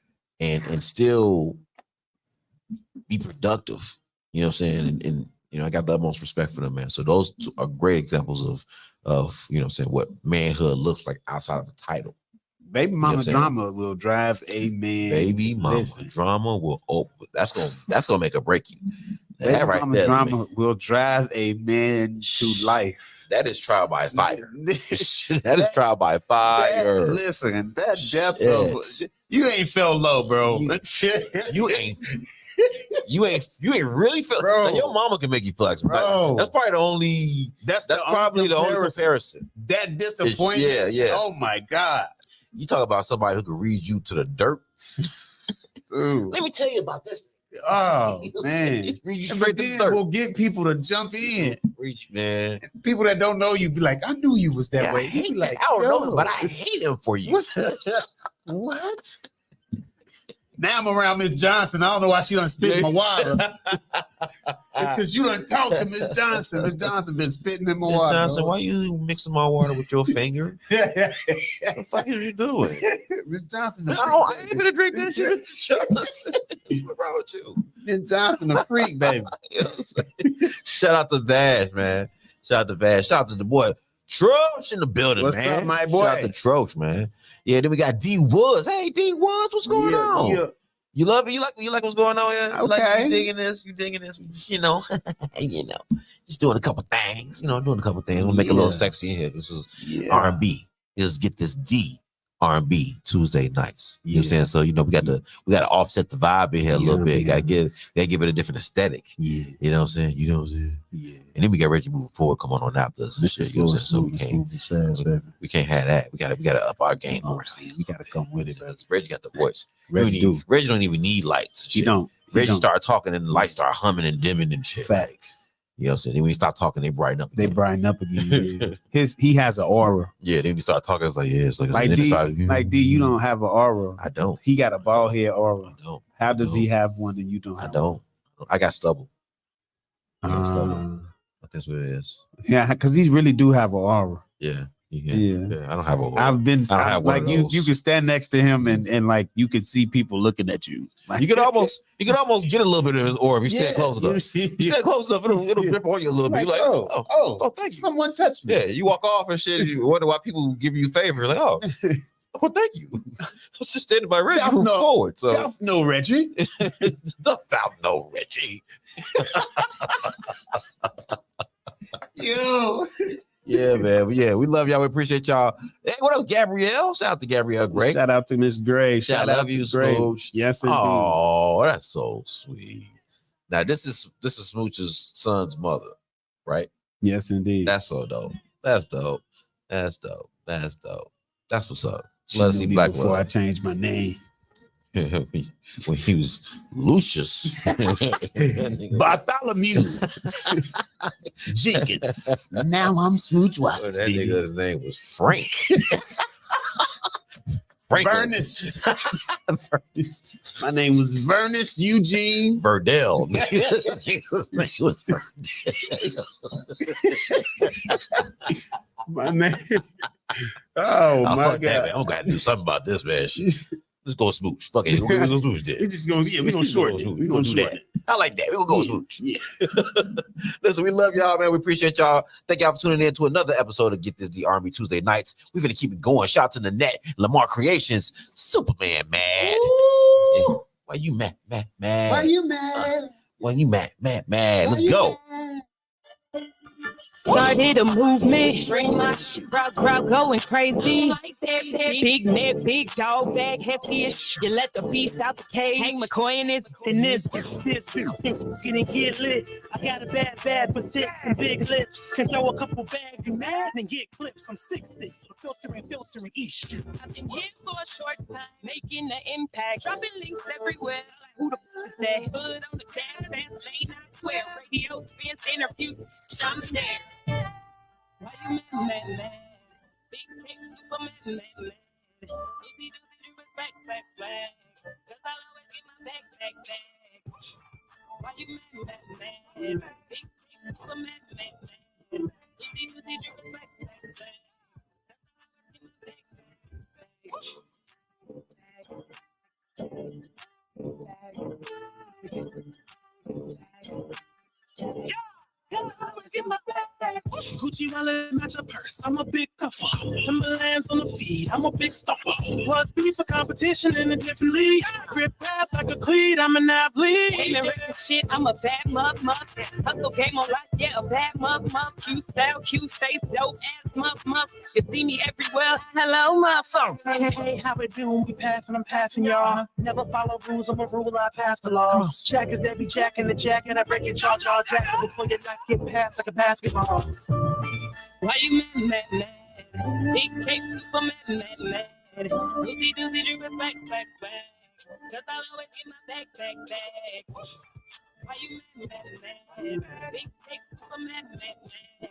and still be productive. You know what I'm saying? And you know, I got the utmost respect for them, man. So those two are great examples of you know what I'm saying, what manhood looks like outside of the title. Baby mama drama will drive a man. Baby mama drama will that's gonna make or break you. Baby mama drama will drive a man to life. That is trial by fire. That is trial by fire. Listen, that depth of you ain't felt low, bro. You ain't really feel. Bro, your mama can make you flex, bro. That's probably the only. That's probably the only comparison. That disappointment. Yeah. Oh my God. You talk about somebody who can read you to the dirt. Dude. Let me tell you about this. Oh man, we'll get people to jump in. Reach, man. People that don't know you be like, I knew you was that way. I hate like, I don't know, but I hate him for you. What? Now I'm around Miss Johnson. I don't know why she done spit in my water. Because you done talk to Miss Johnson. Miss Johnson been spitting in my water. Johnson, why you mixing my water with your finger? What the fuck are you doing? Miss Johnson, I ain't gonna drink that shit. What's wrong with you? Miss Johnson, a freak, baby. You know what I'm saying? Shout out to Vash, man. Shout out to Vash. Shout out to the boy Troach in the building, what's man. Up, my boy? Shout out to Troach, man. Yeah, then we got D Woods. Hey, D Woods, what's going on? Yeah. You love it? You like what's going on here? Okay. You digging this? Just, you know, just doing a couple things. We'll make it a little sexy in here. This is R&B. Just get this D R&B Tuesday nights. You know what I'm saying? So, you know, we got to offset the vibe in here a little bit. Gotta give it a different aesthetic. Yeah. You know what I'm saying? Yeah. And then we got Reggie moving forward, come on after us. This shit, you know what I'm saying? So we can't have that. We gotta up our game more. We gotta come with it, Reggie got the voice. Reggie don't even need lights. He don't. Reggie started talking and the lights start humming and dimming and shit. Facts. You know what I'm saying? Then when you stop talking, they brighten up again. He has an aura. Yeah, then you start talking, it's like, it's like D, you don't have an aura. I don't. He got a bald head aura. I don't. How does he have one and you don't have I don't. I got stubble. Stubble. That's what it is. Yeah, because he really do have an aura. Yeah. I don't have a. You can stand next to him and like you can see people looking at you. Like, you could almost get a little bit of his aura if you stand close enough. You stand close enough, it'll grip on you a little bit. You're like, oh, thank you. Someone touched me. Yeah, you walk off and shit. You wonder why people give you favor. Like, oh, Well, thank you. I was just standing by Reggie. Move No. forward. So No, Reggie. thou know Reggie. Yo. Yeah, man. But yeah, we love y'all. We appreciate y'all. Hey, what up, Gabrielle? Shout out to Gabrielle Gray. Shout out to Miss Gray. Shout Shout out love to you, Gray. Smooch. Yes, indeed. Oh, that's so sweet. Now, this is Smooch's son's mother, right? Yes, indeed. That's so dope. That's dope. That's dope. That's dope. That's what's up. She Let's knew see me Black before I Love. changed my name. When he was Lucius. Bartholomew Jenkins. Now I'm Smooch Wallace. That nigga's name was Frank. Franklin. Vernest. My name was Vernest Eugene Verdell. His name was Verdell. My name. Oh my God! Man, I'm gonna do something about this, man. Let's go Smooch. Fuck it. We're gonna Smooch there. We just gonna we're gonna shorten it. We're gonna do shorten that. it. I like that. We're gonna go Smooch. Yeah. Listen, we love y'all, man. We appreciate y'all. Thank y'all for tuning in to another episode of Get This The R&B Tuesday Nights. We're gonna keep it going. Shout out to the net, Lamar Creations, Superman mad. Ooh. Why you mad? Why you mad? Why you mad? Let's go. Started a movement, string my crowd going crazy. Big neck, big dog bag, hefty-ish. You let the beast out the cage. Hang McCoy in This getting get lit. I got a bad petite and big lips. Can throw a couple bags, you mad and get clips. I'm 6'6", filtering each. I've been here for a short time, making an impact. Dropping links everywhere. Who the f is that? Hood on the gas, that's late night square. Radio spins, interviews, I'm there. Why you mad? Big king, Superman, mad. Doozy, you respect, flag. Cause I'll always get my back. Why you mad? Big king, Superman, mad. Doozy, you respect, flag. Gucci wallet match a purse. I'm a big puffer. Timberlands on the feed. I'm a big stomper. Was beef for competition in a different league. I grip path like a cleat. I'm an athlete. Ain't no shit, I'm a bad muff. Hustle game on life, yeah, a bad muff. Cute style, cute face, dope ass muff. You see me everywhere. Hello, motherfucker. Hey, how it doing? We passing, I'm passing y'all. Never follow rules, I'm a rule, I pass the law. Jackers that be jacking the jack, and I break it jaw jack before your life get passed like a basketball. Why you mad? Big cake, Superman, mad. Doozy, you respect, flag. Cause I'll always get my back. Why you mad? Big cake, Superman, mad.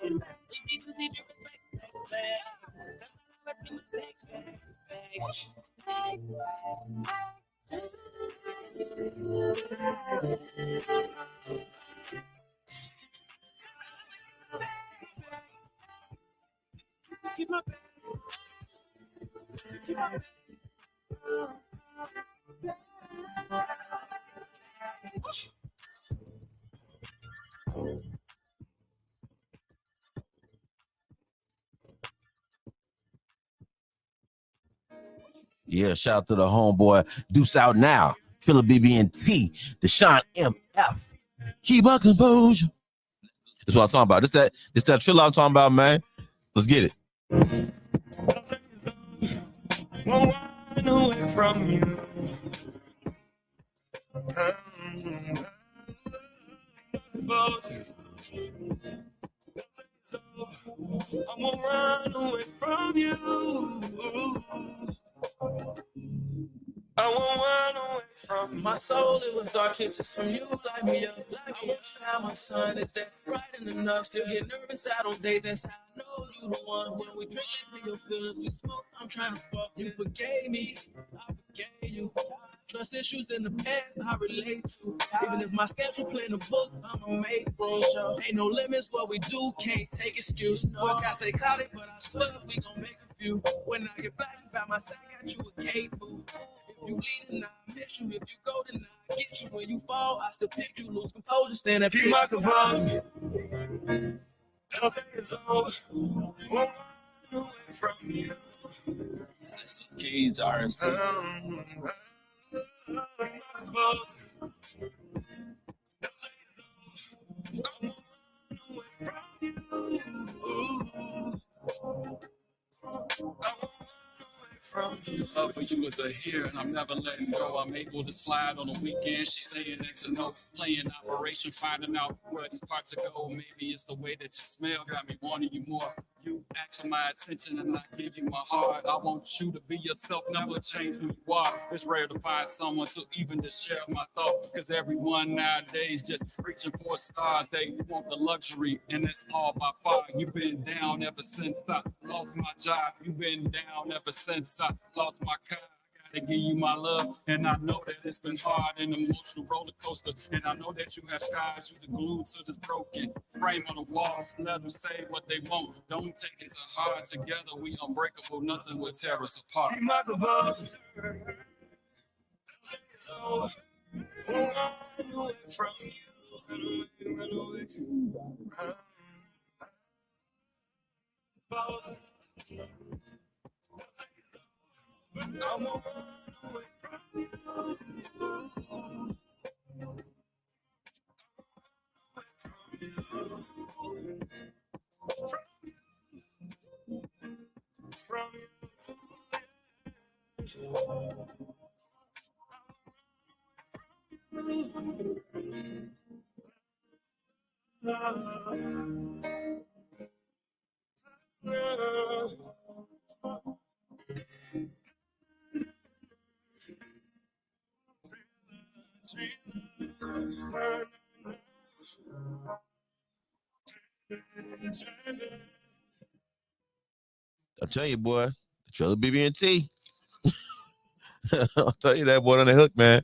Doozy, you respect, flag. Cause I'll always get my Keep my back. Keep my back. Yeah, shout out to the homeboy Deuce Out Now, Philip BB&T, Deshaun MF. Keep my composure. That's what I'm talking about. This that trill I'm talking about, man. Let's get it. Won't run away from you. I won't run away from you. I won't run away from my soul. It was dark kisses from you, light me up. I want you to have my son. Is that bright enough? Still get nervous out on days. That's how I know you the one. When we drink, let me your feelings. We smoke. I'm trying to fuck. You forgave me. I forgave you. Trust issues in the past I relate to. Even if my schedule playing the book, I'm a mate, bro. Ain't no limits what we do, can't take excuse. Fuck, I say cloudy, but I swear we gon' make a few. When I get back, you by my side, got you a gate, boo. If you lead, then I miss you. If you go, then I get you. When you fall, I still pick you. Lose composure, stand up. Keep my composure. Don't say it's over. Won't run away from you. That's the keys, RST. Love for you is a here, and I'm never letting go. I'm able to slide on the weekend. She's saying X and O, playing Operation, finding out where these parts are go. Maybe it's the way that you smell, got me wanting you more. You ask for my attention, and I give you my heart. I want you to be yourself, never change who you are. It's rare to find someone to even just share my thoughts, because everyone nowadays just reaching for a star. They want the luxury, and it's all by far. You've been down ever since I lost my job. You've been down ever since I lost my car. I gotta give you my love, and I know that it's been hard and emotional roller coaster. And I know that you have scars, you the glue to this broken frame on the wall. Let them say what they want. Don't take it to heart. Together we unbreakable. Nothing will tear us apart. So run away from you, run away. I won't run away from you. From I tell you, boy, the Trailer BB&T. I'll tell you that, boy, on the hook, man.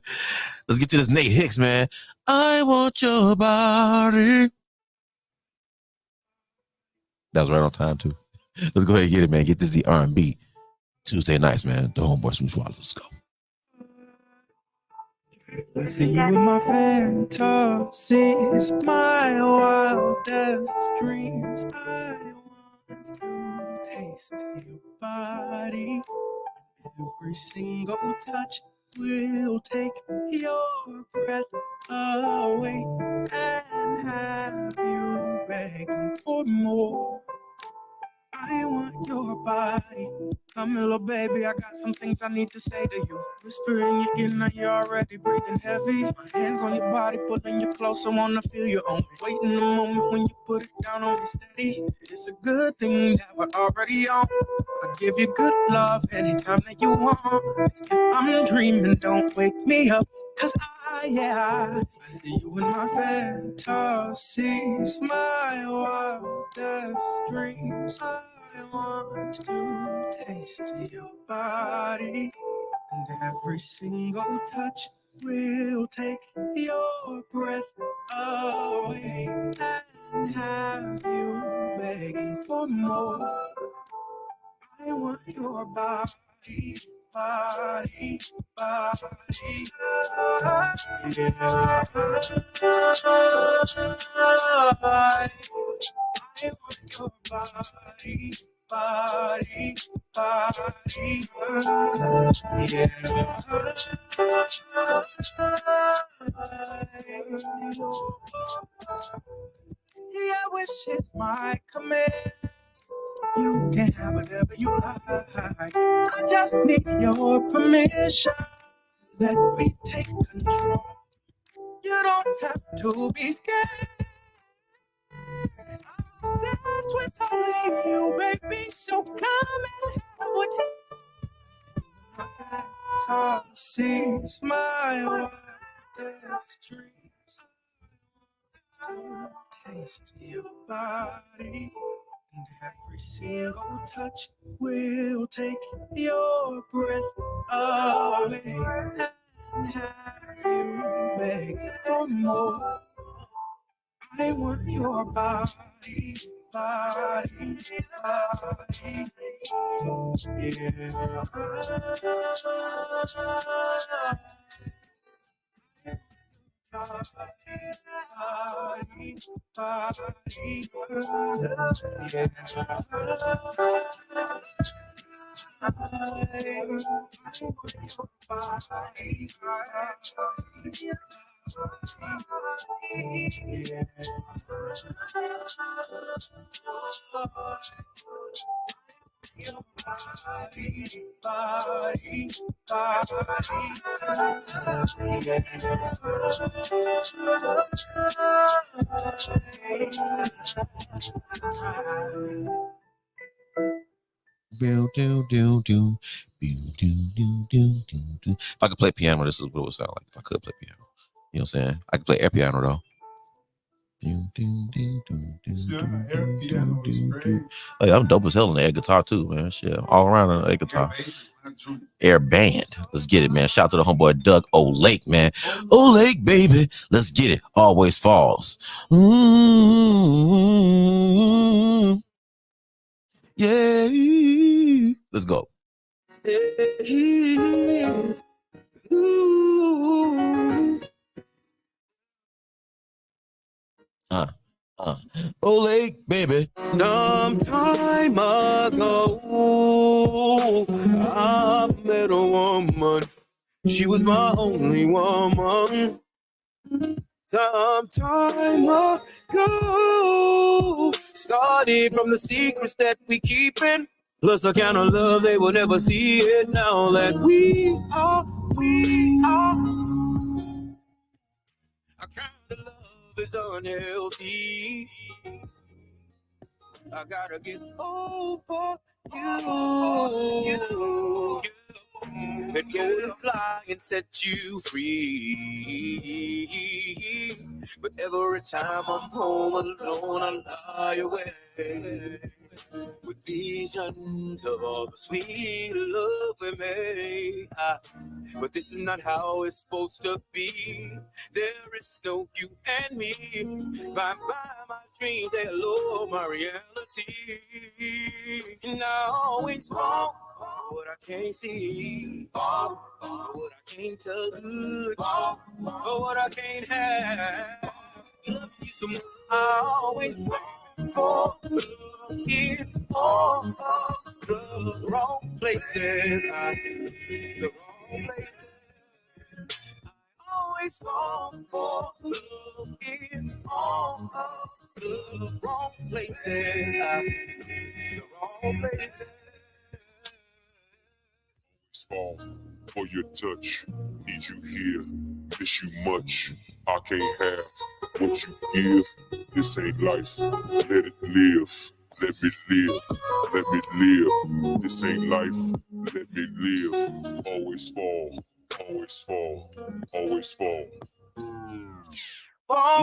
Let's get to this Nate Hicks, man. I want your body. That was right on time, too. Let's go ahead and get it, man. Get this the R&B Tuesday nights, man. The homeboy Smooch Wallace. Let's go. I see you in my fantasies, my wildest dreams. I want to taste your body. Every single touch will take your breath away and have you begging for more. I want your body. Come here, little baby, I got some things I need to say to you. Whisper in your ear, now you're already breathing heavy. My hands on your body, pulling you closer, wanna feel you on me. Waiting the moment when you put it down on me steady. It's a good thing that we're already on. I give you good love anytime that you want. If I'm dreaming, don't wake me up, 'cause I see you in my fantasies, my wildest dreams. I want to taste your body, and every single touch will take your breath away and have you begging for more. I want your body, body, body. Yeah. I want your body, body, body. Yeah, wish is my command. You can have whatever you like. I just need your permission. Let me take control. You don't have to be scared. I'm obsessed with only you, baby. So come and have what you fantasies, my wildest dreams. To taste your body, and every single touch will take your breath away and have you beg for more. I want your body, body, body. Yeah. Body, body, yeah. If I could play piano, this is what it would sound like. If I could play piano, you know what I'm saying? I could play air piano though. Oh, yeah, I'm dope as hell on the air guitar too, man. Shit, all around on the air guitar. Air band. Let's get it, man. Shout out to the homeboy Doug O'Lake, man. O'Lake, baby. Let's get it. Always falls. Mm-hmm. Yeah. Let's go. O'Lake, baby. Some time ago, I met a woman. She was my only woman. Some time ago, started from the secrets that we keepin'. Plus a kind of love they will never see it now that we are. A kind of love is unhealthy. I gotta get over you. Let go and fly and set you free. But every time I'm home alone, I lie awake with visions of all the sweet love we made. But this is not how it's supposed to be. There is no you and me. Bye bye my dreams, hello my reality. And I always fall for what I can't see, fall for what I can't touch, fall for what I can't have. Love you so much, I always fall for love in all of the wrong places. The wrong places. Always fall for love in all of the wrong places. The wrong places. Fall for your touch, need you here, miss you much. I can't have what you give. This ain't life, let it live. Let me live, let me live. This ain't life, let me live. Always fall, always fall, always fall.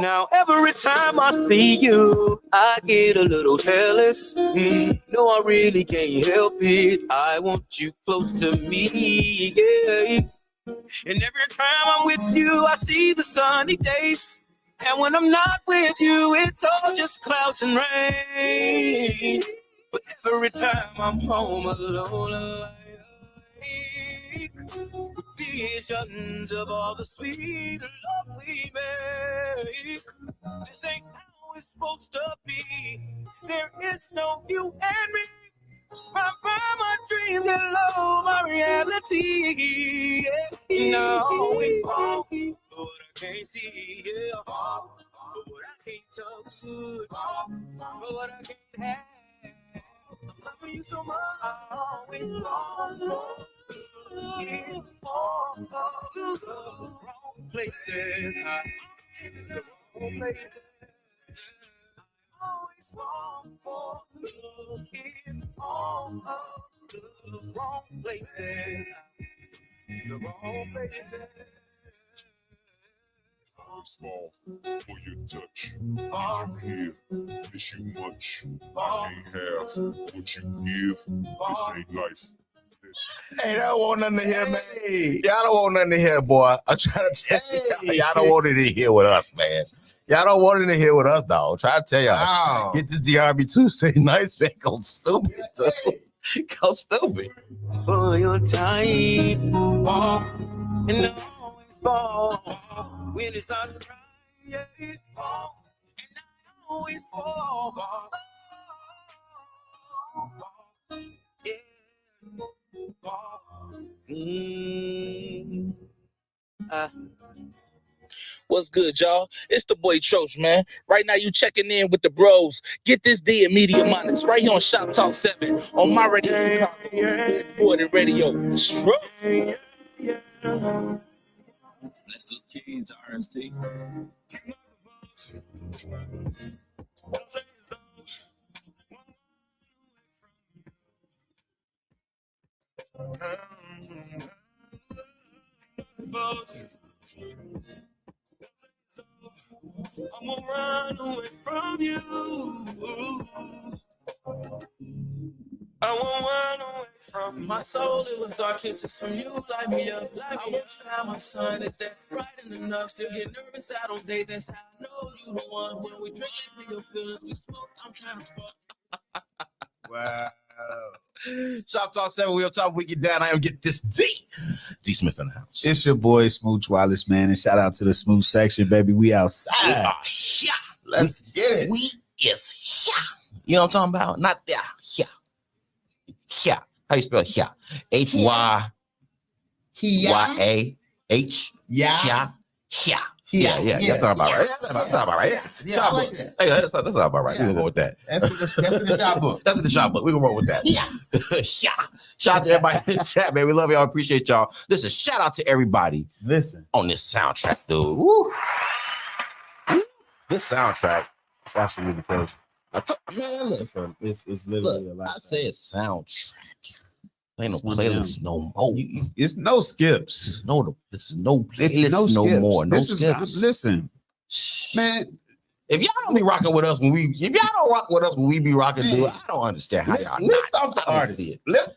Now every time I see you, I get a little jealous. No, I really can't help it. I want you close to me, yeah. And every time I'm with you, I see the sunny days. And when I'm not with you, it's all just clouds and rain. But every time I'm home alone, I lie awake with visions of all the sweet love we make. This ain't how it's supposed to be. There is no you and me. My dreams, hello, my reality. Yeah. And I always fall for what I can't see. Yeah. Fall for what I can't touch. Fall for what I can't have. I'm loving you so much. I always fall for yeah. All of the wrong places. In the wrong places. Always fall for love in all of the wrong places. The wrong places. Always fall for your touch, need you here, miss you much. I can't have what you give. This ain't life. Hey, y'all want nothing to hear, man. Y'all don't want nothing to hear, boy. I'm trying to tell y'all don't want it to hear with us, man. Y'all don't want it to hear with us, dog. Try to tell y'all. Wow. Get this DRB Tuesday nights, man. Go stupid, dude. Go stupid. For your time, and always fall when it's not right. And I always fall. Yeah. What's good, y'all? It's the boy Troach, man. Right now, you checking in with the bros. Get this D and Media Monics right here on Shop Talk 7 on my radio. More than radio. Troach. Let's just change RNC. I'm gonna run away from you. I won't run away from my soul. It was dark kisses from you, light me up. I want you to have my son. Is that bright enough? Still get nervous out on days. That's how I know you the one. When we drink, let's be your feelings. We smoke. I'm trying to fuck. Wow. Shop Talk 7, we on top, we get down. I am Get This D. D Smith in the house. It's your boy Smooch Wallace, man, and shout out to the Smooch section, baby. We outside. We are here. Let's get it. We is here. You know what I'm talking about? Not there. Here. Here. How you spell here? H-Y-Y-A-H. Yeah. Here. Yeah. That's not about right. That's not about right. Yeah, I like that. Hey, that's not about right. Yeah. We're gonna go with that. That's in the shop book. That's in the shop book. We're gonna roll with that. Yeah. Shout out to everybody in the chat, man. We love y'all. Appreciate y'all. Listen, shout out to everybody. Listen. On this soundtrack, dude. Woo. This soundtrack. It's absolutely crazy. Man, listen. It's literally Look, a lot. I said soundtrack. Ain't no playlist no more. It's no skips. This is no playlist It's no skips. more. No This is- skips. Listen, man. If y'all don't be rocking with us when we be rocking, dude, I don't understand how y'all Lift not. off the I don't artist. see it. Lift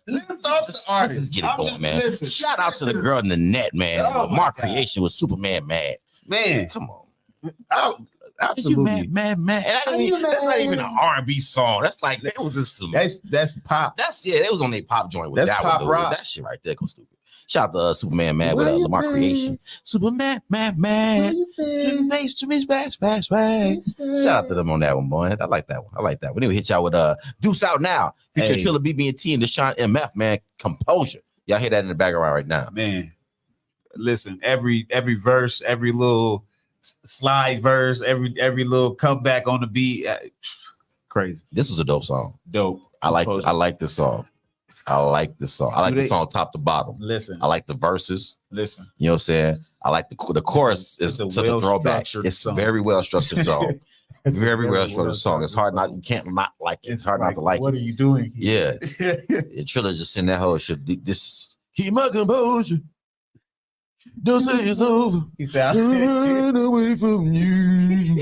off the artist. Let's get it going, man. Listen. Shout out to the girl in the net, man. Oh, my Lamar God. Creation with Superman Mad. Man, Come on. absolutely. You mad. And that's not even an R&B song. That's like that was just some. That's pop. It was on their pop joint with That's that pop one. Dude. rock. That shit right there goes stupid. Shout out to Superman Mad with Why you Lamar mad? Creation. Superman Mad. Nice to me, swag. Shout out to them on that one, boy. I like that one. Then we hit y'all with Deuce Out Now. Featuring Hey. Trilla BB&T and Deshaun MF, man. Composure. Y'all hear that in the background right now. Man, listen, every verse, every little slide verse, every little comeback on the beat, crazy. This was a dope song. Dope. I like this song. I like this song top to bottom. Listen, I like the verses. listen. You know what I'm saying? I like the chorus is It's a such a throwback. well-structured It's song. very well structured song. It's a very well structured song. It's hard not. You can't not like it. It's hard not to like What it. are you doing here? Yeah. And Trilla just in that whole shit. This keep my composure. Don't say it's over. He said, Run away from you.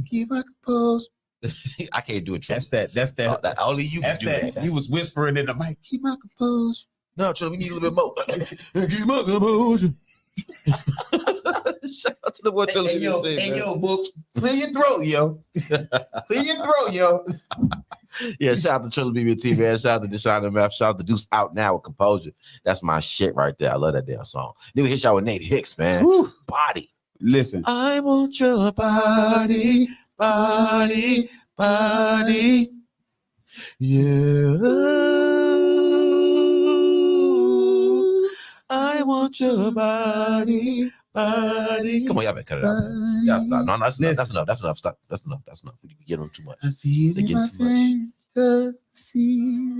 keep my composure. I can't do it. Trilla. That's that. That only you can That's do that. that. He was whispering in the mic. Keep my composure. No, Trilla, we need a little bit more. Keep my composure. Shout out to the boy Trilla. Hey, yo, book. Clear your throat, yo. Clear your throat, yo. Yeah, shout out to Trilla BB&T, man. Shout out to Deshaun MF. Shout out to Deuce Out Now with Composure. That's my shit right there. I love that damn song. Then we hit y'all with Nate Hicks, man. Woo. Body. Listen. I want your body. Yeah. I want your body. Come on, y'all better cut it out. Y'all stop. No, that's enough. That's enough. Stop. That's enough. We get them too much. I see it They in getting my too much. fantasy.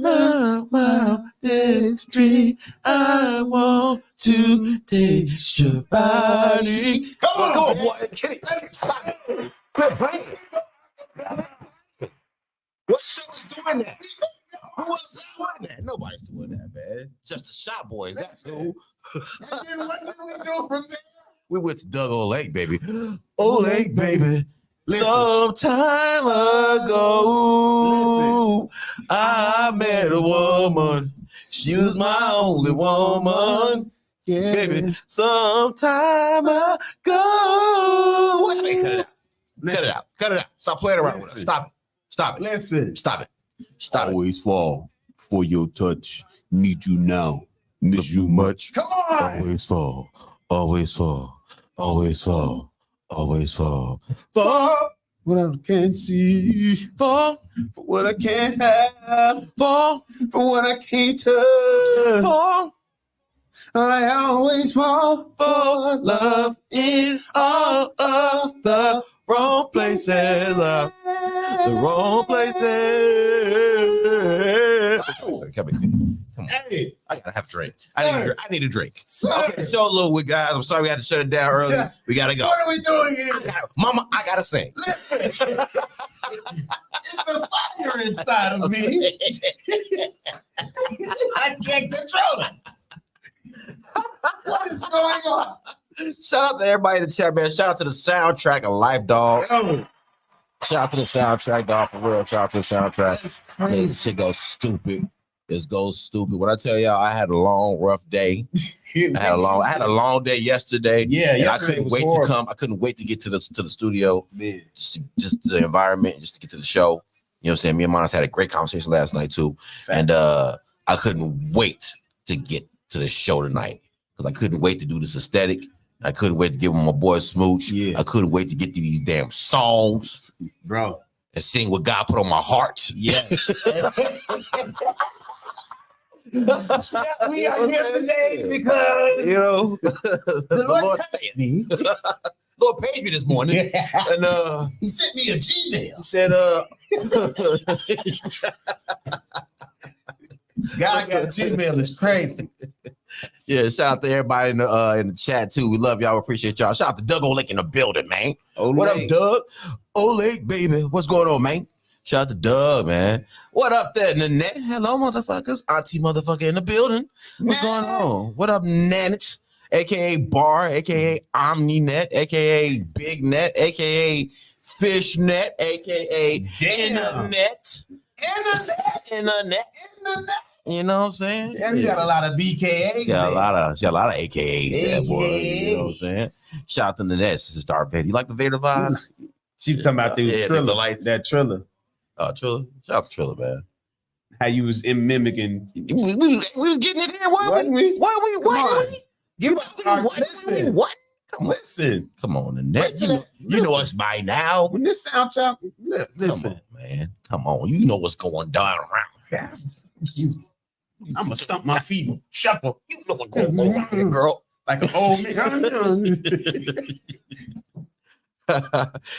Wildest dream. I want to taste your body. Come on, boy. Quit playing. What show is doing that? Who else is doing that? Nobody's doing that, man. Just the Shot Boys. That's cool. And then what did we do from there? We went to Doug Old Lake, baby. Old Lake, baby. Listen. Some time ago, I met a woman. She was my only woman. Yeah. Baby, some time ago. Wait, cut it out. Cut it out. Stop playing around with us. Stop it. Listen. Stop it. Always fall for your touch. Need you now. Miss you much. Come on. Always fall. what I can't see, fall for what I can't have, fall for what I can't touch, fall. I always fall for love in all of the wrong places, the wrong places. Come on. Hey, I gotta have a drink. I need a drink. Okay, show a little with guys. I'm sorry we had to shut it down early. We gotta go. What are we doing here? Mama, I gotta sing. Listen. It's a fire inside of me. I can't control it. What is going on? Shout out to everybody in the chat, man. Shout out to the soundtrack of Life, dog. Oh. Shout out to the soundtrack, dog, for real. Shout out to the soundtrack. That's crazy. This shit goes stupid. This goes stupid. When I tell y'all, I had a long, rough day. I had a long day yesterday. Yeah, and I couldn't wait to come. I couldn't wait to get to the studio. Man. Just the environment, just to get to the show. You know what I'm saying? Me and Monas had a great conversation last night too. And I couldn't wait to get to the show tonight. Because I couldn't wait to do this aesthetic. I couldn't wait to give him my boy Smooch. Yeah. I couldn't wait to get to these damn songs. Bro. And sing what God put on my heart. Yeah. We are here today because you know the Lord paid me. Lord paid me this morning. And he sent me a Gmail. He said God got Gmail is crazy. Yeah, shout out to everybody in the chat too. We love y'all. We appreciate y'all. Shout out to Doug Olake in the building, man. What up, Doug? Olake, baby. What's going on, man? Shout out to Doug, man. What up there, Nanette? Hello, motherfuckers. Auntie motherfucker in the building. What's going on? What up, Nanette? AKA Bar, AKA OmniNet, AKA Big Net, AKA Fishnet, AKA Internet. Internet. You know what I'm saying? Yeah, you got a lot of BKAs. Got a lot of AKAs there, boy. You know what I'm saying? Shout out to Nanette. This is Darth Vader. You like the Vader vibes? She talking about the Triller, that Triller. Oh, Triller. Shout out to Triller, man. How you was mimicking. We was getting it in. Why we? Give us listen. What? Listen. Come on, Nanette. You know us by now. When this soundtrack, listen. Come on, man. Come on. You know what's going down around. I'm gonna stump my feet and shuffle. You know what's going on here, girl. Like an old man.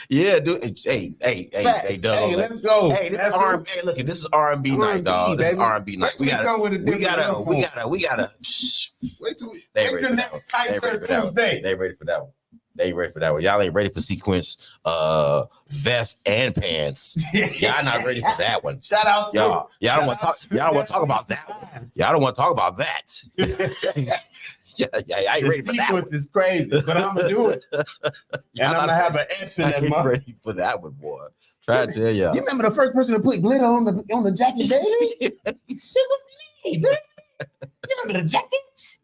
Yeah, dude. Hey, Doug. Hey, let's go. Hey, this is R&B. Hey, look, this is R&B night, dog. This is R&B night. We gotta. Wait till they ready for that one. They ready for that one. They ain't ready for that one. Y'all ain't ready for sequence, vest and pants. Y'all not ready for that one. Shout out to y'all. Y'all don't want to talk about that one. Y'all don't want to talk about that. Yeah, I ain't ready for that one. Sequence is crazy, but I'm gonna do it. And I'm gonna have an X in that mouth. Ready for that one, boy. Try to tell y'all. You remember the first person to put glitter on the jacket, baby? Sit with me, baby. You remember the jackets?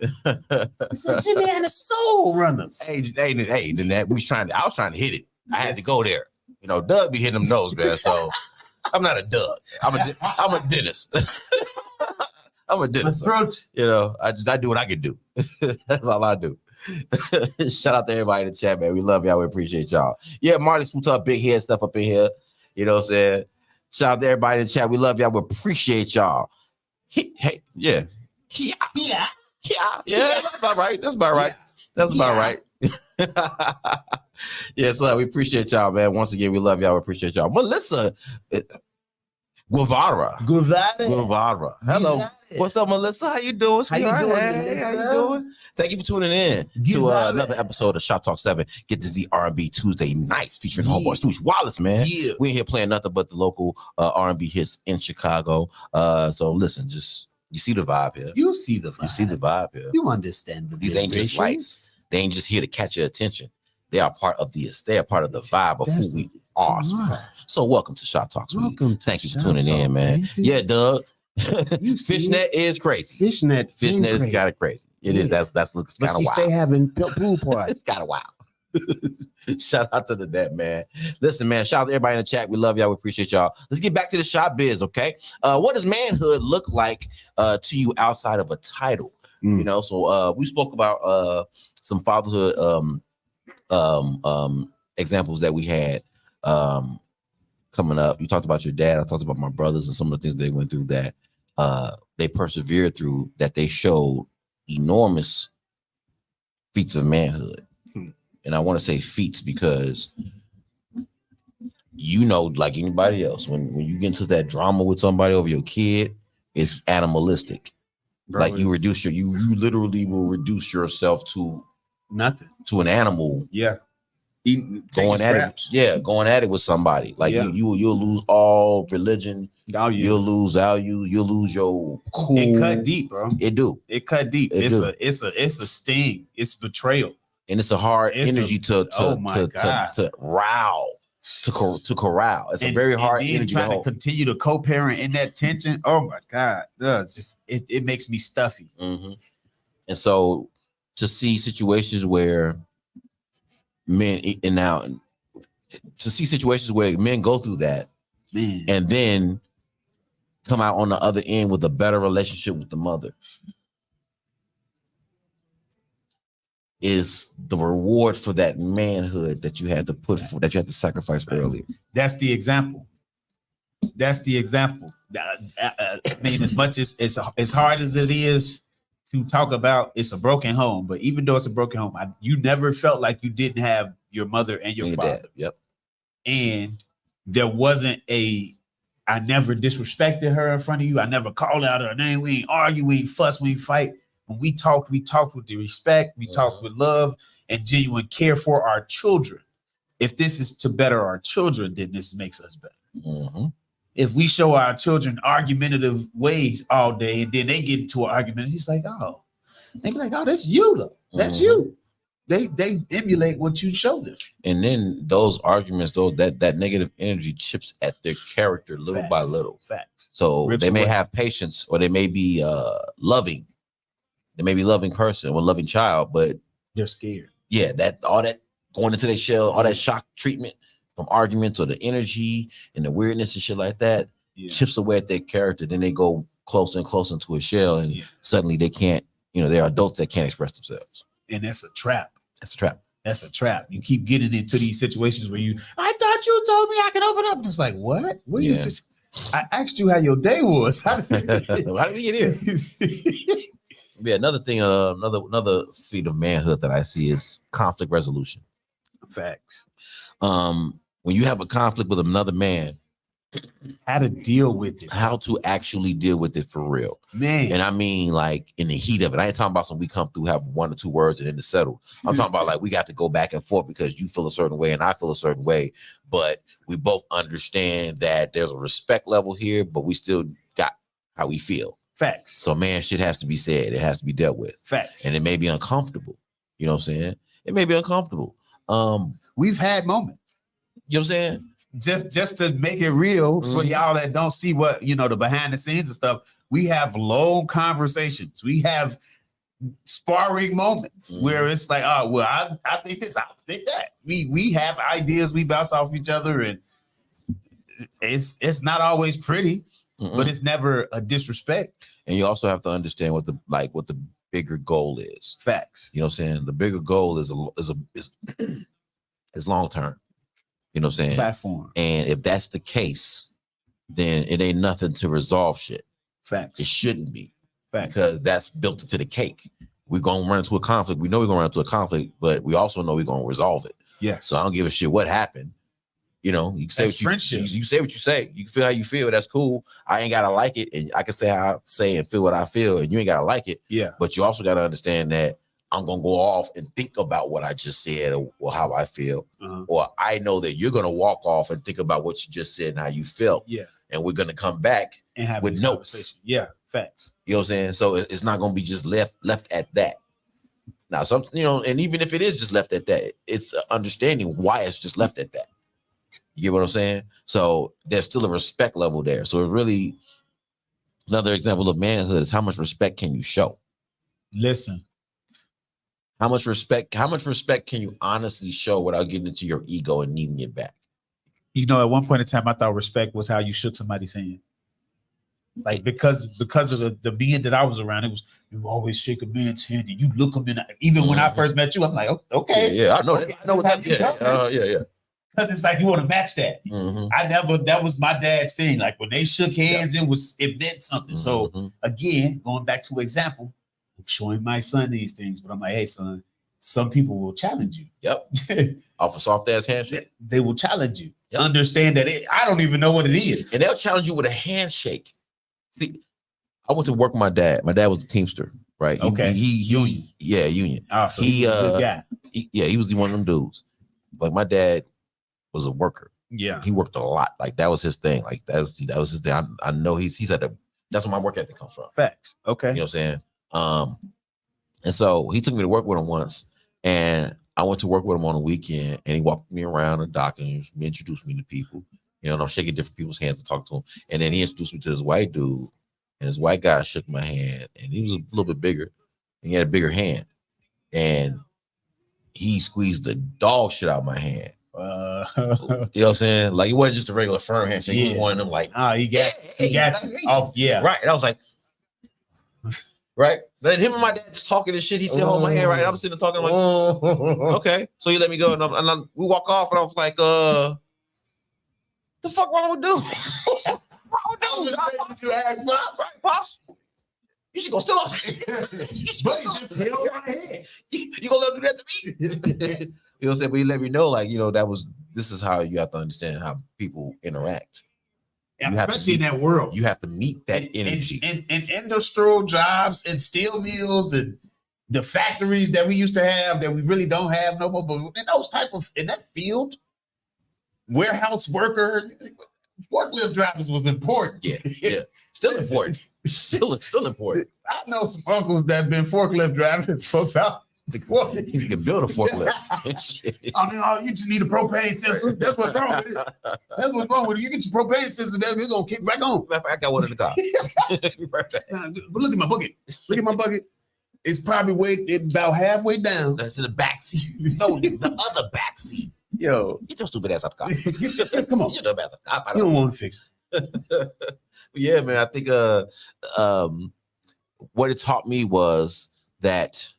He said Jimmy and the Soul Runners. Hey, Nanette, I was trying to hit it. I had to go there. You know, Doug be hitting them nose, man. So I'm not a Doug. I'm a dentist. I'm a dentist. My throat. You know, I do what I can do. That's all I do. Shout out to everybody in the chat, man. We love y'all. We appreciate y'all. Yeah, Marty Swoot up, big head stuff up in here. You know what I'm saying? Shout out to everybody in the chat. We love y'all. We appreciate y'all. Hey, yeah. Yeah. That's about right. That's about right. Yeah, so we appreciate y'all, man. Once again, we love y'all. We appreciate y'all. Melissa Guevara. Hello. What's up, Melissa? How you doing? How you doing? Hey, how you doing? Thank you for tuning in to another episode of Shop Talk 7. Get to Z R&B Tuesday nights featuring homeboy Smooch Wallace, man. Yeah. We ain't here playing nothing but the local R&B hits in Chicago. So listen, just you see the vibe here. You see the vibe here. You understand these ain't just lights. They ain't just here to catch your attention. They are part of the vibe of who we are. So welcome to Shop Talks. Thank you for tuning in, man. Baby. Yeah, Doug. Fishnet is crazy. Fishnet is kind of crazy. It is. That looks kind of wild. Stay having pool party. It's kind of wild. Shout out to the net, man. Listen, man. Shout out to everybody in the chat. We love y'all. We appreciate y'all. Let's get back to the shop biz, okay? What does manhood look like to you outside of a title? You know, so we spoke about some fatherhood examples that we had coming up. You talked about your dad. I talked about my brothers and some of the things they went through that they persevered through, that they showed enormous feats of manhood. And I want to say feats because like anybody else, when you get into that drama with somebody over your kid, it's animalistic. Bro, like you literally will reduce yourself to nothing, to an animal. Yeah. Going at it with somebody. Like you'll lose all religion. You'll lose value. You'll lose your cool. It cut deep, bro. It cut deep. It's a sting. It's betrayal. And it's a hard energy to corral. It's a very hard energy trying to continue to co-parent in that tension. Oh my God. It's just it makes me stuffy. Mm-hmm. And so to see situations where men go through that, and then come out on the other end with a better relationship with the mother is the reward for that manhood that you had to sacrifice earlier. That's the example. I mean, as much as hard as it is to talk about, it's a broken home, but even though it's a broken home, you never felt like you didn't have your mother and your father. Dad. Yep. And there wasn't I never disrespected her in front of you. I never called out her name. We ain't argue, we ain't fuss, we ain't fight. When we talked with the respect, we talked with love and genuine care for our children. If this is to better our children, then this makes us better. Mm-hmm. If we show our children argumentative ways all day and then they get into an argument, he's like, oh, they be like, oh, that's you though. That's you. They emulate what you show them. And then those arguments, that negative energy chips at their character little by little. Facts. So they may have patience, or they may be loving. They may be a loving person or a loving child, but they're scared. Yeah, all that going into their shell, all that shock treatment from arguments or the energy and the weirdness and shit like that chips away at their character. Then they go closer and closer into a shell, and suddenly they can't, they're adults that can't express themselves. And that's a trap. That's a trap. You keep getting into these situations where I thought you told me I could open up. It's like, what? I asked you how your day was. How did we get here? Yeah, another thing, another feat of manhood that I see is conflict resolution. Facts. When you have a conflict with another man, how to deal with it. How to actually deal with it for real. Man. And I mean, like, in the heat of it. I ain't talking about we come through, have one or two words and then it's settled. I'm talking about, like, we got to go back and forth because you feel a certain way and I feel a certain way. But we both understand that there's a respect level here, but we still got how we feel. Facts. So, man, shit has to be said. It has to be dealt with. Facts. And it may be uncomfortable. You know what I'm saying? It may be uncomfortable. We've had moments. You know what I'm saying? Just to make it real for y'all that don't see what, the behind the scenes and stuff, we have long conversations. We have sparring moments where it's like, oh, well, I think this, I think that. We have ideas, we bounce off each other, and it's not always pretty, but it's never a disrespect. And you also have to understand what the bigger goal is. Facts. You know what I'm saying? The bigger goal is long term. You know what I'm saying? Platform. And if that's the case, then it ain't nothing to resolve shit. Facts. It shouldn't be. Facts. Because that's built into the cake. We're going to run into a conflict. We know we're going to run into a conflict, but we also know we're going to resolve it. Yeah. So I don't give a shit what happened. You can say what you say what you say. You can feel how you feel. That's cool. I ain't got to like it. And I can say how I say and feel what I feel. And you ain't got to like it. Yeah. But you also got to understand that I'm going to go off and think about what I just said or how I feel. Or I know that you're going to walk off and think about what you just said and how you felt. Yeah. And we're going to come back and have with notes. Yeah. Facts. You know what I'm saying? So it's not going to be just left at that. Now, and even if it is just left at that, it's understanding why it's just left at that. You get what I'm saying? So there's still a respect level there. So it really, another example of manhood is how much respect can you show? Listen. How much respect can you honestly show without getting into your ego and needing it back? At one point in time, I thought respect was how you shook somebody's hand. Like, because of the being that I was around, it was, you always shake a man's hand and you look him in the, even when I first met you, I'm like, okay. Yeah, I know that. I know what's happening. Yeah. Because it's like you want to match that. Mm-hmm. That was my dad's thing. Like when they shook hands, it meant something. So again, going back to example, I'm showing my son these things, but I'm like, hey, son, some people will challenge you. Yep. Off a soft ass handshake. They will challenge you. Yep. Understand that I don't even know what it is. And they'll challenge you with a handshake. See, I went to work with my dad. My dad was a Teamster, right? Okay. Union. Yeah, Union. So he was a good guy. He was one of them dudes. Like my dad was a worker. Yeah. He worked a lot. Like that was his thing. Like that was his thing. I know he's at that's where my work ethic comes from. Facts. Okay. You know what I'm saying? And so he took me to work with him once, and I went to work with him on a weekend, and he walked me around the dock and he introduced me to people. You know, and I'm shaking different people's hands and talk to them. And then he introduced me to this white dude, and this white guy shook my hand, and he was a little bit bigger, and he had a bigger hand, and he squeezed the dog shit out of my hand. You know what I'm saying? Like it wasn't just a regular firm handshake. He was one of them like, he got you. Oh, yeah. Right. And I was like, right. Then him and my dad just talking and shit. He said, hold my hand, right? I'm sitting there talking like, okay. So he let me go, and we walk off, and I was like, the fuck wrong with dude? You ask Pops. Right, Pops? You should go still off. But he just held my hand. You gonna let him do that to me? You know what I'm saying? But he let me know, like, you know, this is how you have to understand how people interact. Especially in that world. You have to meet that energy. In industrial jobs and steel mills and the factories that we used to have that we really don't have no more, but in those in that field, warehouse worker, forklift drivers was important. Yeah. Still important. Still important. I know some uncles that have been forklift drivers for about He can build a forklift. You just need a propane sensor. That's what's wrong with it. That's what's wrong with it. You get your propane sensor, then it's gonna kick back on. I got one in the car. But look at my bucket. Look at my bucket. It's probably about halfway down. That's in the back seat. No, the other back seat. Yo, get your stupid ass out the car. Come on. Get your ass out the car. You don't want to fix it. Yeah, man. I think what it taught me was that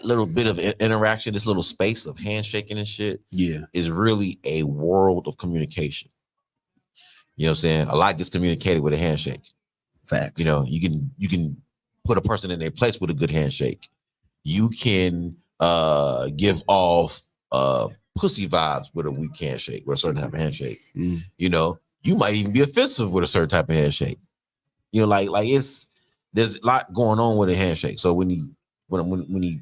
little bit of interaction, this little space of handshaking and shit, is really a world of communication. You know what I'm saying? A lot gets communicated with a handshake. Fact. You know, you can put a person in their place with a good handshake. You can give off pussy vibes with a weak handshake, with a certain type of handshake. You know, you might even be offensive with a certain type of handshake. You know, like there's a lot going on with a handshake. So when he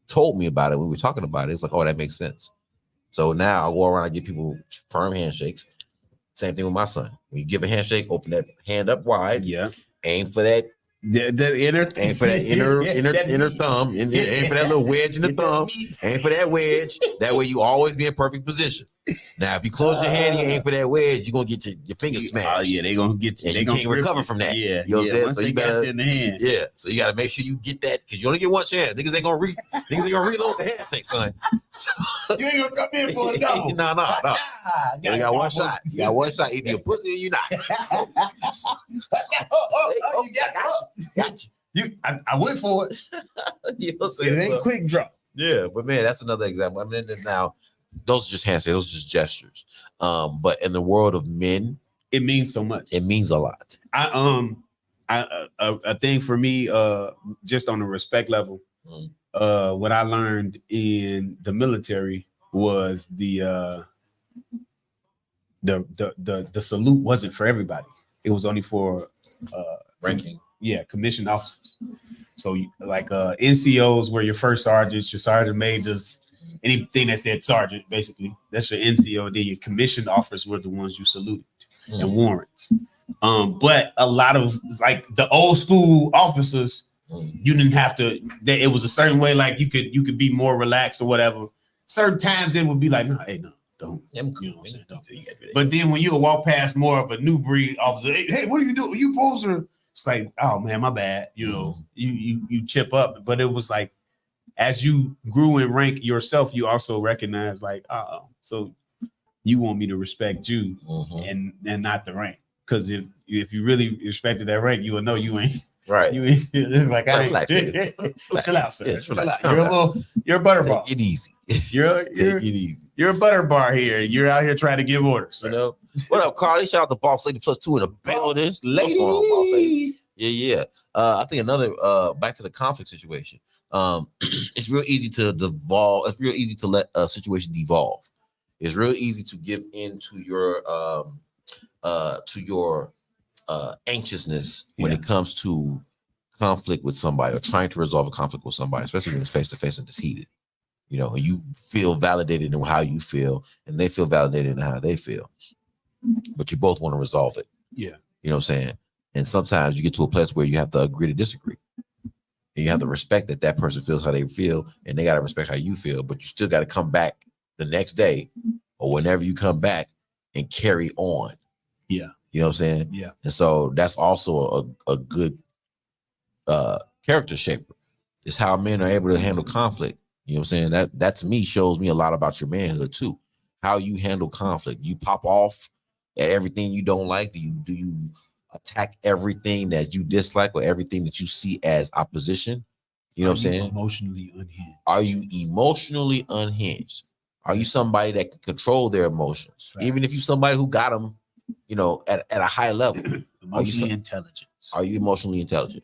told me about it, when we were talking about it, it's like, oh, that makes sense. So now I go around, I give people firm handshakes. Same thing with my son. When you give a handshake, open that hand up wide. Yeah. Aim for that. Aim for that inner thumb. Aim for that little wedge in the thumb. Aim for that wedge. That way you always be in perfect position. Now, if you close your hand and you aim for that wedge, you're gonna get your fingers smashed. They're gonna get you. And you can't recover from that. Yeah. You know what I'm saying? So you gotta in the hand. Yeah. So you gotta make sure you get that, because you only get one chance. Niggas ain't gonna reload the handshake, son. You ain't gonna come in for it, no. No. You got one shot. You got one shot. Either you're pussy or you're not. Got you. I went for it. You know what I'm saying? It ain't quick drop. Yeah, but man, that's another example. I mean, now those are just handshakes, those are just gestures. But in the world of men, it means so much. It means a lot. A thing for me, just on a respect level, what I learned in the military was the salute wasn't for everybody. It was only for ranking. Yeah, commissioned officers. So NCOs were your first sergeants, your sergeant majors, anything that said sergeant, basically. That's your NCO. Then your commissioned officers were the ones you saluted, and warrants. But a lot of like the old school officers, you didn't have to. It was a certain way. Like you could be more relaxed or whatever. Certain times it would be like, no, don't. You know what I'm saying? Don't. But then when you would walk past more of a new breed officer, hey, what are you doing? You supposed to? It's like, oh man, my bad. You know, you chip up. But it was like, as you grew in rank yourself, you also recognize like, so you want me to respect you and not the rank. Because if you really respected that rank, you would know you ain't Right. It's like, I Relax, nigga. Relax. chill out, sir. Yeah, chill relax. out. You're a butterball. Take it easy. You're Take it easy. you're a butterbar here. You're out here trying to give orders, sir. You know? What up, Carly? Shout out to Boss Lady +2 in the building. What's going on, Boss Lady? Yeah. I think another back to the conflict situation. It's real easy to devolve. It's real easy to let a situation devolve. It's real easy to give in to your anxiousness when it comes to conflict with somebody or trying to resolve a conflict with somebody, especially when it's face to face and it's heated. You know, you feel validated in how you feel, and they feel validated in how they feel. But you both want to resolve it. Yeah. You know what I'm saying? And sometimes you get to a place where you have to agree to disagree. And you have to respect that that person feels how they feel, and they got to respect how you feel. But you still got to come back the next day or whenever you come back and carry on. Yeah. You know what I'm saying? Yeah. And so that's also a good character shaper. It's how men are able to handle conflict. You know what I'm saying? That to me shows me a lot about your manhood too. How you handle conflict. You pop off at everything you don't like. Do you attack everything that you dislike or everything that you see as opposition? You know what I'm saying? Emotionally unhinged. Are you emotionally unhinged? Are you somebody that can control their emotions? Right. Even if you're somebody who got them, you know, at a high level. Emotionally intelligent. Are you emotionally intelligent?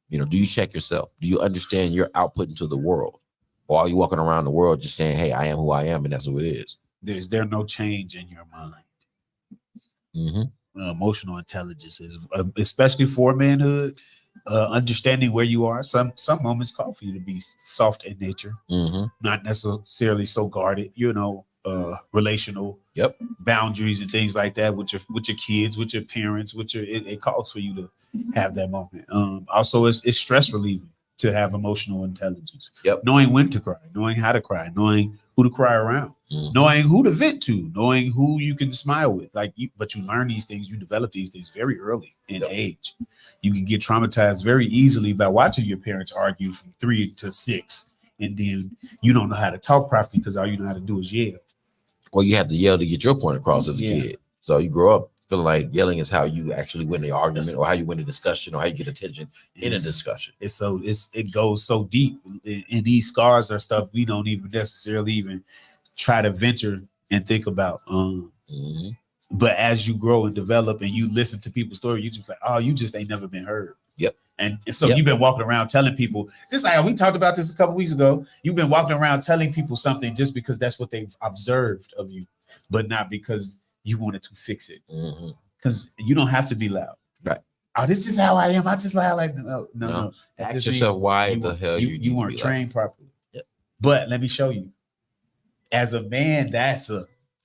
You know, do you check yourself? Do you understand your output into the world? Or are you walking around the world just saying, hey, I am who I am, and that's who it is? Is there no change in your mind? Mm-hmm. Emotional intelligence is, especially for manhood, understanding where you are. Some moments call for you to be soft in nature, not necessarily so guarded. You know, relational boundaries and things like that with your kids, with your parents, it calls for you to have that moment. Also, it's stress relieving to have emotional intelligence. Knowing when to cry, knowing how to cry, knowing who to cry around, knowing who to vent to, knowing who you can smile with. But you learn these things, you develop these things very early in age. You can get traumatized very easily by watching your parents argue from 3 to 6, and then you don't know how to talk properly because all you know how to do is yell. Or you have to yell to get your point across as a kid. So you grow up feeling like yelling is how you actually win the argument, or how you win the discussion, or how you get attention in a discussion. It goes so deep, and these scars are stuff we don't even necessarily even try to venture and think about. But as you grow and develop and you listen to people's stories, you just like, oh, you just ain't never been heard. And so you've been walking around telling people, just like we talked about this a couple weeks ago, you've been walking around telling people something just because that's what they've observed of you, but not because you wanted to fix it. Because you don't have to be loud. Right. Oh, this is how I am. I just loud like no. Ask yourself why the hell you weren't trained properly. But let me show you. As a man,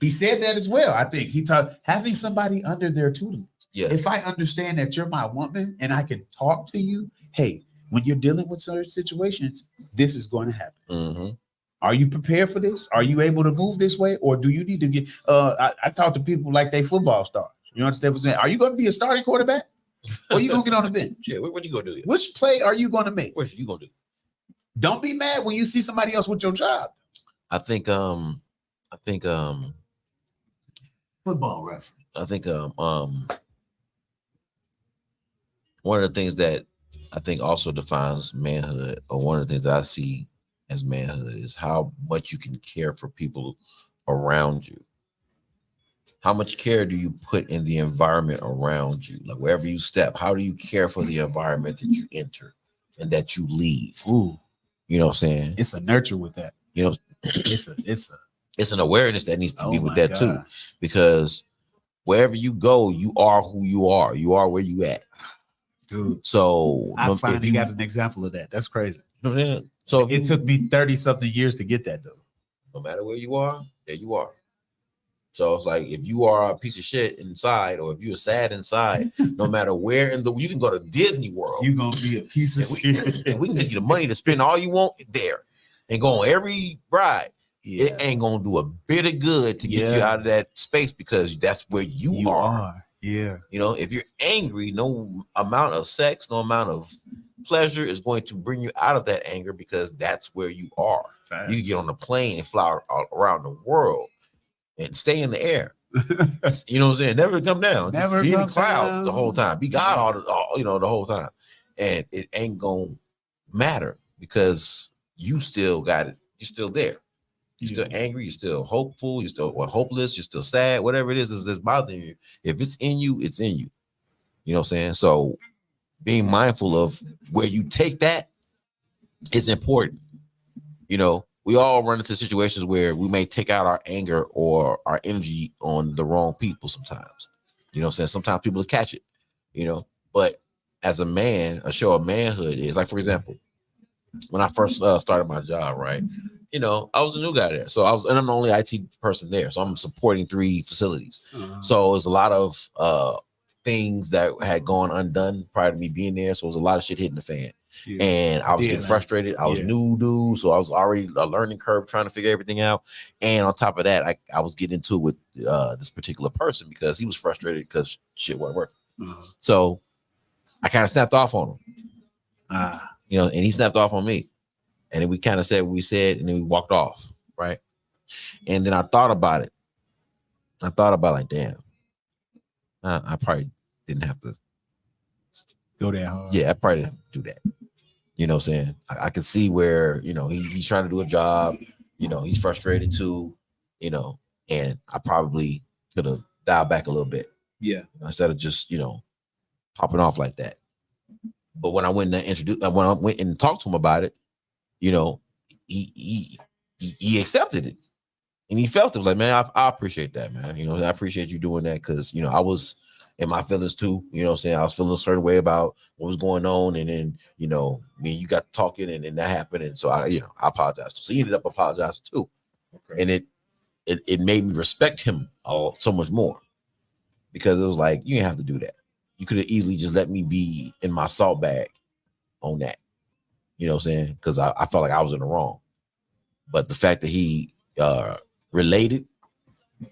he said that as well. I think he taught having somebody under their tutelage. If I understand that you're my woman and I can talk to you, hey, when you're dealing with certain situations, this is going to happen. Are you prepared for this? Are you able to move this way? Or do you need to get I talk to people like they football stars. You understand what I'm saying? Are you going to be a starting quarterback? Or are you going to get on the bench? What you going to do? Which play are you going to make? What are you going to do? Don't be mad when you see somebody else with your job. I think football reference. I think one of the things that I think also defines manhood, or one of the things that I see as manhood, is how much you can care for people around you. How much care do you put in the environment around you? Like wherever you step, how do you care for the environment that you enter and that you leave? Ooh. You know what I'm saying? It's a nurture with that. You know, it's an awareness that needs to be with that too. Because wherever you go, you are who you are. You are where you at. Dude. So I finally got an example of that. That's crazy. You know what I'm saying? So it took me 30-something years to get that though. No matter where you are, there you are. So it's like if you are a piece of shit inside, or if you're sad inside, no matter where you can go to Disney World. You're gonna be a piece of shit. And we can get you the money to spend all you want there and go on every ride. It ain't gonna do a bit of good to get you out of that space, because that's where you are. Yeah. You know, if you're angry, no amount of sex, no amount of pleasure is going to bring you out of that anger, because that's where you are. Right. You can get on a plane and fly around the world and stay in the air. You know what I'm saying? Never come down. Never be in come the clouds down. the whole time. Be God all the whole time. and it ain't gonna matter because you still got it. You're still there. You're still angry. You're still hopeful. You're still hopeless. You're still sad. Whatever it is that's bothering you. If it's in you, it's in you. You know what I'm saying? So being mindful of where you take that is important. You know, we all run into situations where we may take out our anger or our energy on the wrong people sometimes. You know what I'm saying? Sometimes people catch it, you know, but as a man, a show of manhood is like, for example, when I first started my job, right? You know, I was a new guy there. So and I'm the only IT person there. So I'm supporting 3 facilities. So it was a lot of things that had gone undone prior to me being there. So it was a lot of shit hitting the fan. Yeah. And I was getting frustrated. I was new dude. So I was already a learning curve trying to figure everything out. And on top of that, I was getting into it with this particular person because he was frustrated because shit wasn't working. So I kind of snapped off on him. You know, and he snapped off on me. And then we kind of said what we said, and then we walked off, right? And then I thought about it. I thought about like, damn, I probably didn't have to go that hard. Yeah, I probably didn't have to do that. You know what I'm saying? I could see where, you know, he's trying to do a job. You know, he's frustrated too, you know, and I probably could have dialed back a little bit. Yeah. Instead of just, you know, popping off like that. But when I went and talked to him about it, you know, he accepted it, and he felt it. Like, man, I appreciate that, man. You know, I appreciate you doing that because, you know, I was in my feelings too. You know what I'm saying? I was feeling a certain way about what was going on, and then, you know, me and you got talking, and then that happened, and so I apologized. So he ended up apologizing too, and it made me respect him so much more because it was like, you didn't have to do that. You could have easily just let me be in my salt bag on that. You know what I'm saying? Because I felt like I was in the wrong. But the fact that he related,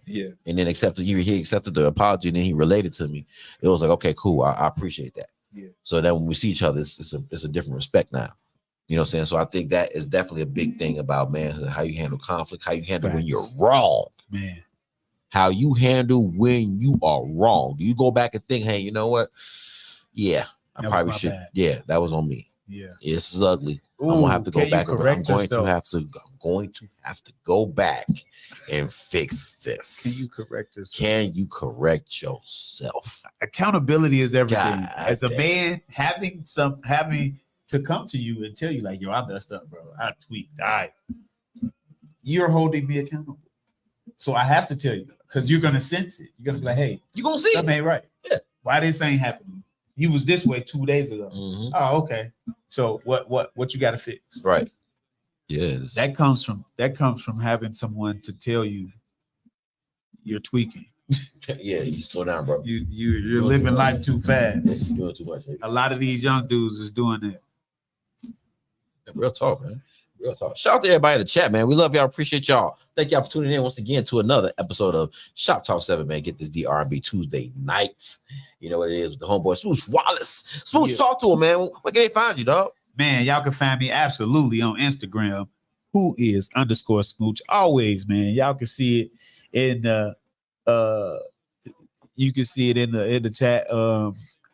and then he accepted the apology, and then he related to me, it was like, okay, cool. I appreciate that. Yeah. So that when we see each other, it's a different respect now. You know what I'm saying? So I think that is definitely a big thing about manhood, how you handle conflict, how you handle when you're wrong. Man. How you handle when you are wrong. Do you go back and think, hey, you know what? Yeah, I probably should. Bad. Yeah, that was on me. Yeah, this is ugly. Ooh, I'm gonna have to go back. I'm going to have to go back and fix this. Can you correct yourself? Can you correct yourself? Accountability is everything. God, as a man, having to come to you and tell you like, yo, I messed up, bro. I tweaked. You're holding me accountable. So I have to tell you because you're gonna sense it. You're gonna be like, hey, you're gonna see something ain't right. Yeah. Why this ain't happening? You was this way 2 days ago. Mm-hmm. Oh, okay. So what you got to fix? Right. Yes. That comes from having someone to tell you you're tweaking. Yeah, you slow down, bro. You're living life too fast. You're doing too much. A lot of these young dudes is doing that. Real talk, man. Real talk. Shout out to everybody in the chat, man. We love y'all. Appreciate y'all. Thank y'all for tuning in once again to another episode of Shop Talk 7, man. Get this R&B Tuesday nights. You know what it is with the homeboy Smooch Wallace. Smooch, talk to him, man. Where can they find you, dog? Man, y'all can find me absolutely on Instagram. Who is _Smooch? Always, man. Y'all can see it in the you can see it in the chat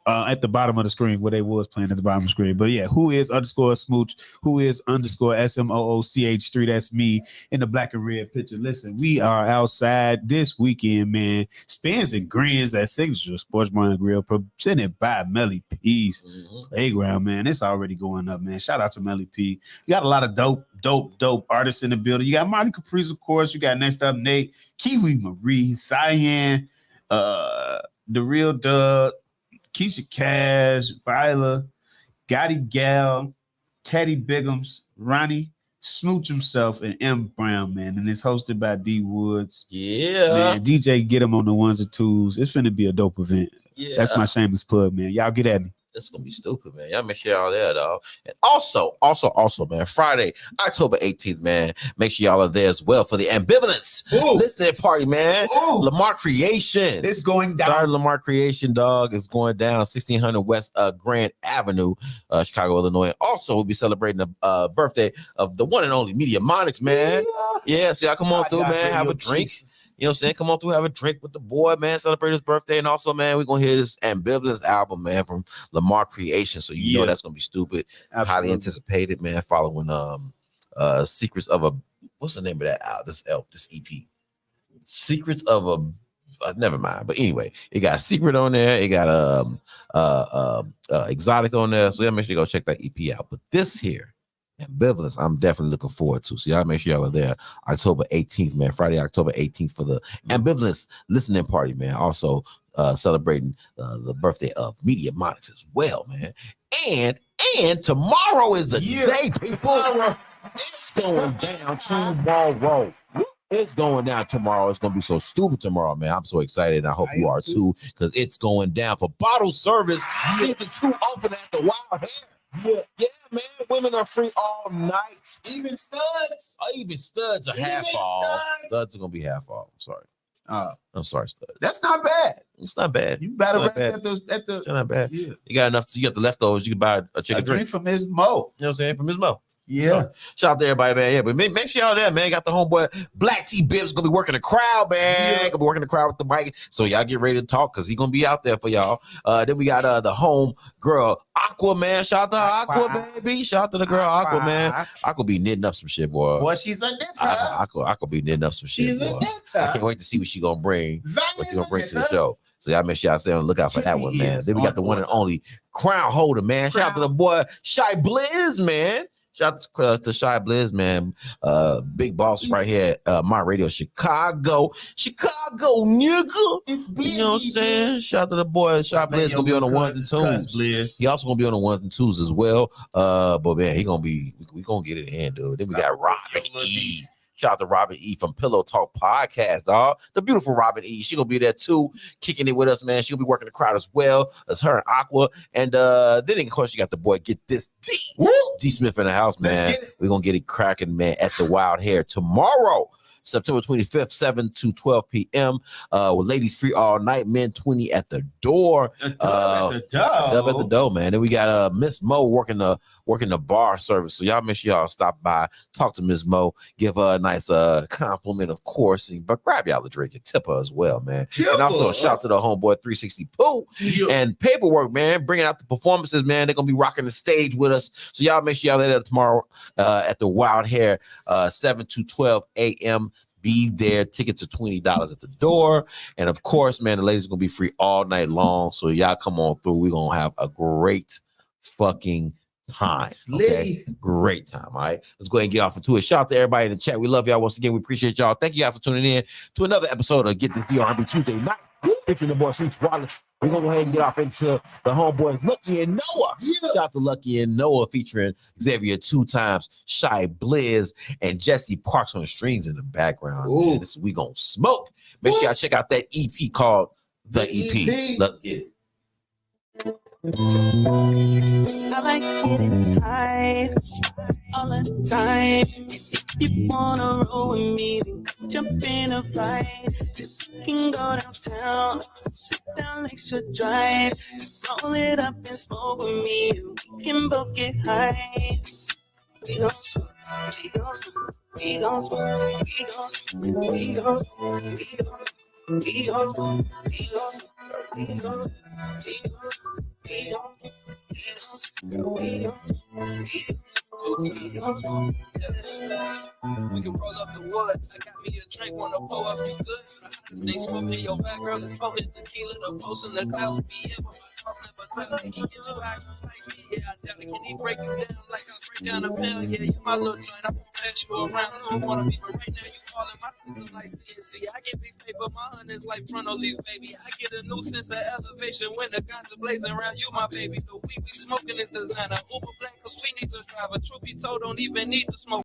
at the bottom of the screen where they was playing at the bottom of the screen. But yeah, who is _Smooch? Who is _SMOOCH3? That's me in the black and red picture. Listen, we are outside this weekend, man. Spins and Grins at Signature Sports Bar and Grill, presented by Melly P's Playground, man. It's already going up, man. Shout out to Melly P. You got a lot of dope artists in the building. You got Marty Caprice, of course. You got Next Up Nate, Kiwi Marie, Cyan, The Real Doug, Keisha Cash, Viola, Gotti Gal, Teddy Biggums, Ronnie, Smooch himself, and M Brown, man. And it's hosted by D Woods. Yeah. Man, DJ get him on the ones and twos. It's finna be a dope event. Yeah. That's my shameless plug, man. Y'all get at me. That's gonna be stupid, man. Y'all make sure y'all there, dog. And also, man, Friday, October 18th, man. Make sure y'all are there as well for the Ambivalence listening party, man. Lamar Creation. It's going down. Started Lamar Creation, dog. It's going down 1600 West Grand Avenue, Chicago, Illinois. Also, we'll be celebrating the birthday of the one and only Media Monix, man. Yeah, so y'all come on through, man. Have a drink. Jesus. You know what I'm saying? Come on through, have a drink with the boy, man. Celebrate his birthday. And also, man, we're gonna hear this Ambivalence album, man, from Lamar Creation. So you know that's gonna be stupid. Absolutely. Highly anticipated, man. Following Secrets of a, what's the name of that out? This EP. Secrets of a never mind. But anyway, it got Secret on there. It got Exotic on there. So y'all make sure you go check that EP out. But this here, Ambivalence, I'm definitely looking forward to. So y'all make sure y'all are there October 18th, man. Friday, October 18th for the Ambivalence listening party, man. Also celebrating the birthday of Media Monix as well, man. And tomorrow is the day, people. It's going down tomorrow. It's going down tomorrow. It's going to be so stupid tomorrow, man. I'm so excited. And I hope you are too, because it's going down for Bottle Service. Season 2 open at the Wild Hair. Yeah, man. Women are free all night. Even studs. Even studs are half off. Studs are going to be half off. I'm sorry. I'm sorry, studs. That's not bad. It's not bad. You better at the. It's not bad. Yeah. You got enough. You got the leftovers. You can buy a chicken drink from Ms. Mo. You know what I'm saying? From Ms. Mo. Yeah. So, shout out to everybody, man. Yeah, but make sure y'all there, man. Got the homeboy Black T Bibbs gonna be working the crowd, man. Gonna be working the crowd with the mic. So y'all get ready to talk because he's gonna be out there for y'all. Then we got the home girl Aqua, man. Shout out to Aqua, baby. Shout out to the girl Aqua, man. Aqua be knitting up some shit, boy. Boy, she's a knitter. Aqua be knitting up some shit. She's boy. a knitter. I can't wait to see what she gonna bring. What she gonna bring to the show. So y'all make sure y'all stay on the lookout for that one, man. Then we got the one and only crown holder, man. Shout out to the boy Shy Blizz, man. Shout out to Shy Blizz, man. Big boss right here at My Radio Chicago. Chicago, nigga. You know what I'm saying? Shout out to the boy Shy Blizz. Gonna be on the ones and twos. He also gonna be on the ones and twos as well. But man, we gonna get it in, dude. Then we got Robin E. Shout out to Robin E from Pillow Talk Podcast, dog. The beautiful Robin E. She gonna be there too, kicking it with us, man. She'll be working the crowd as well as her and Aqua. And then of course you got the boy Get This D. D Smith in the house, man. We're gonna get it cracking, man, at the Wild Hair tomorrow. September 25th, 7 to 12 p.m. With ladies free all night, men 20 at the door. Dub at the door, man. Then we got Miss Mo working the bar service. So y'all make sure y'all stop by, talk to Miss Mo, give her a nice compliment, of course, but grab y'all a drink and tip her as well, man. And also shout out to the homeboy 360 Pooh and Paperwork, man, bringing out the performances, man. They're gonna be rocking the stage with us. So y'all make sure y'all there tomorrow at the Wild Hair, 7 to 12 a.m. Be there. Tickets are $20 at the door. And of course, man, the ladies are going to be free all night long. So y'all come on through. We're going to have a great fucking time. Okay? Great time. All right. Let's go ahead and get off into it. Shout out to everybody in the chat. We love y'all once again. We appreciate y'all. Thank you guys for tuning in to another episode of Get This DRB Tuesday night. Featuring the boy Smooch Wallace. We're going to go ahead and get off into the homeboys Lucky and Noah. Shout out to Lucky and Noah featuring Xavier 2 times, Shy Blizz, and Jesse Parks on the strings in the background. Man, this we going to smoke. Make sure y'all check out that EP called The EP. Let's get it. I like getting high all the time. If you wanna roll with me, then come jump in a ride. We can go downtown, sit down, Lakeshore Drive. Roll it up and smoke with me. We can both get high. We gon' smoke, we gon' smoke, we gon' smoke, we gon' smoke, we gon' smoke, we gon' smoke, we gon' smoke, we gon' We can roll up the woods. I got me a drink, wanna pour up, you good? This thing smoking your back, girl, it's potent tequila. The post in the clouds will be here, but my sauce never clear. He can get you high just like me, yeah, I doubt it. Can he break you down like I break down a pill? Yeah, you my little joint, I won't pass you around if you wanna be, but right now you calling my sister like CNC. I get big paper, my honey's like frontal leaf, baby. I get a new sense of elevation when the guns are blazing around you, my baby. The weed we smoking is designer. Uber black, cause we need to drive. A truth be told, don't even need to smoke.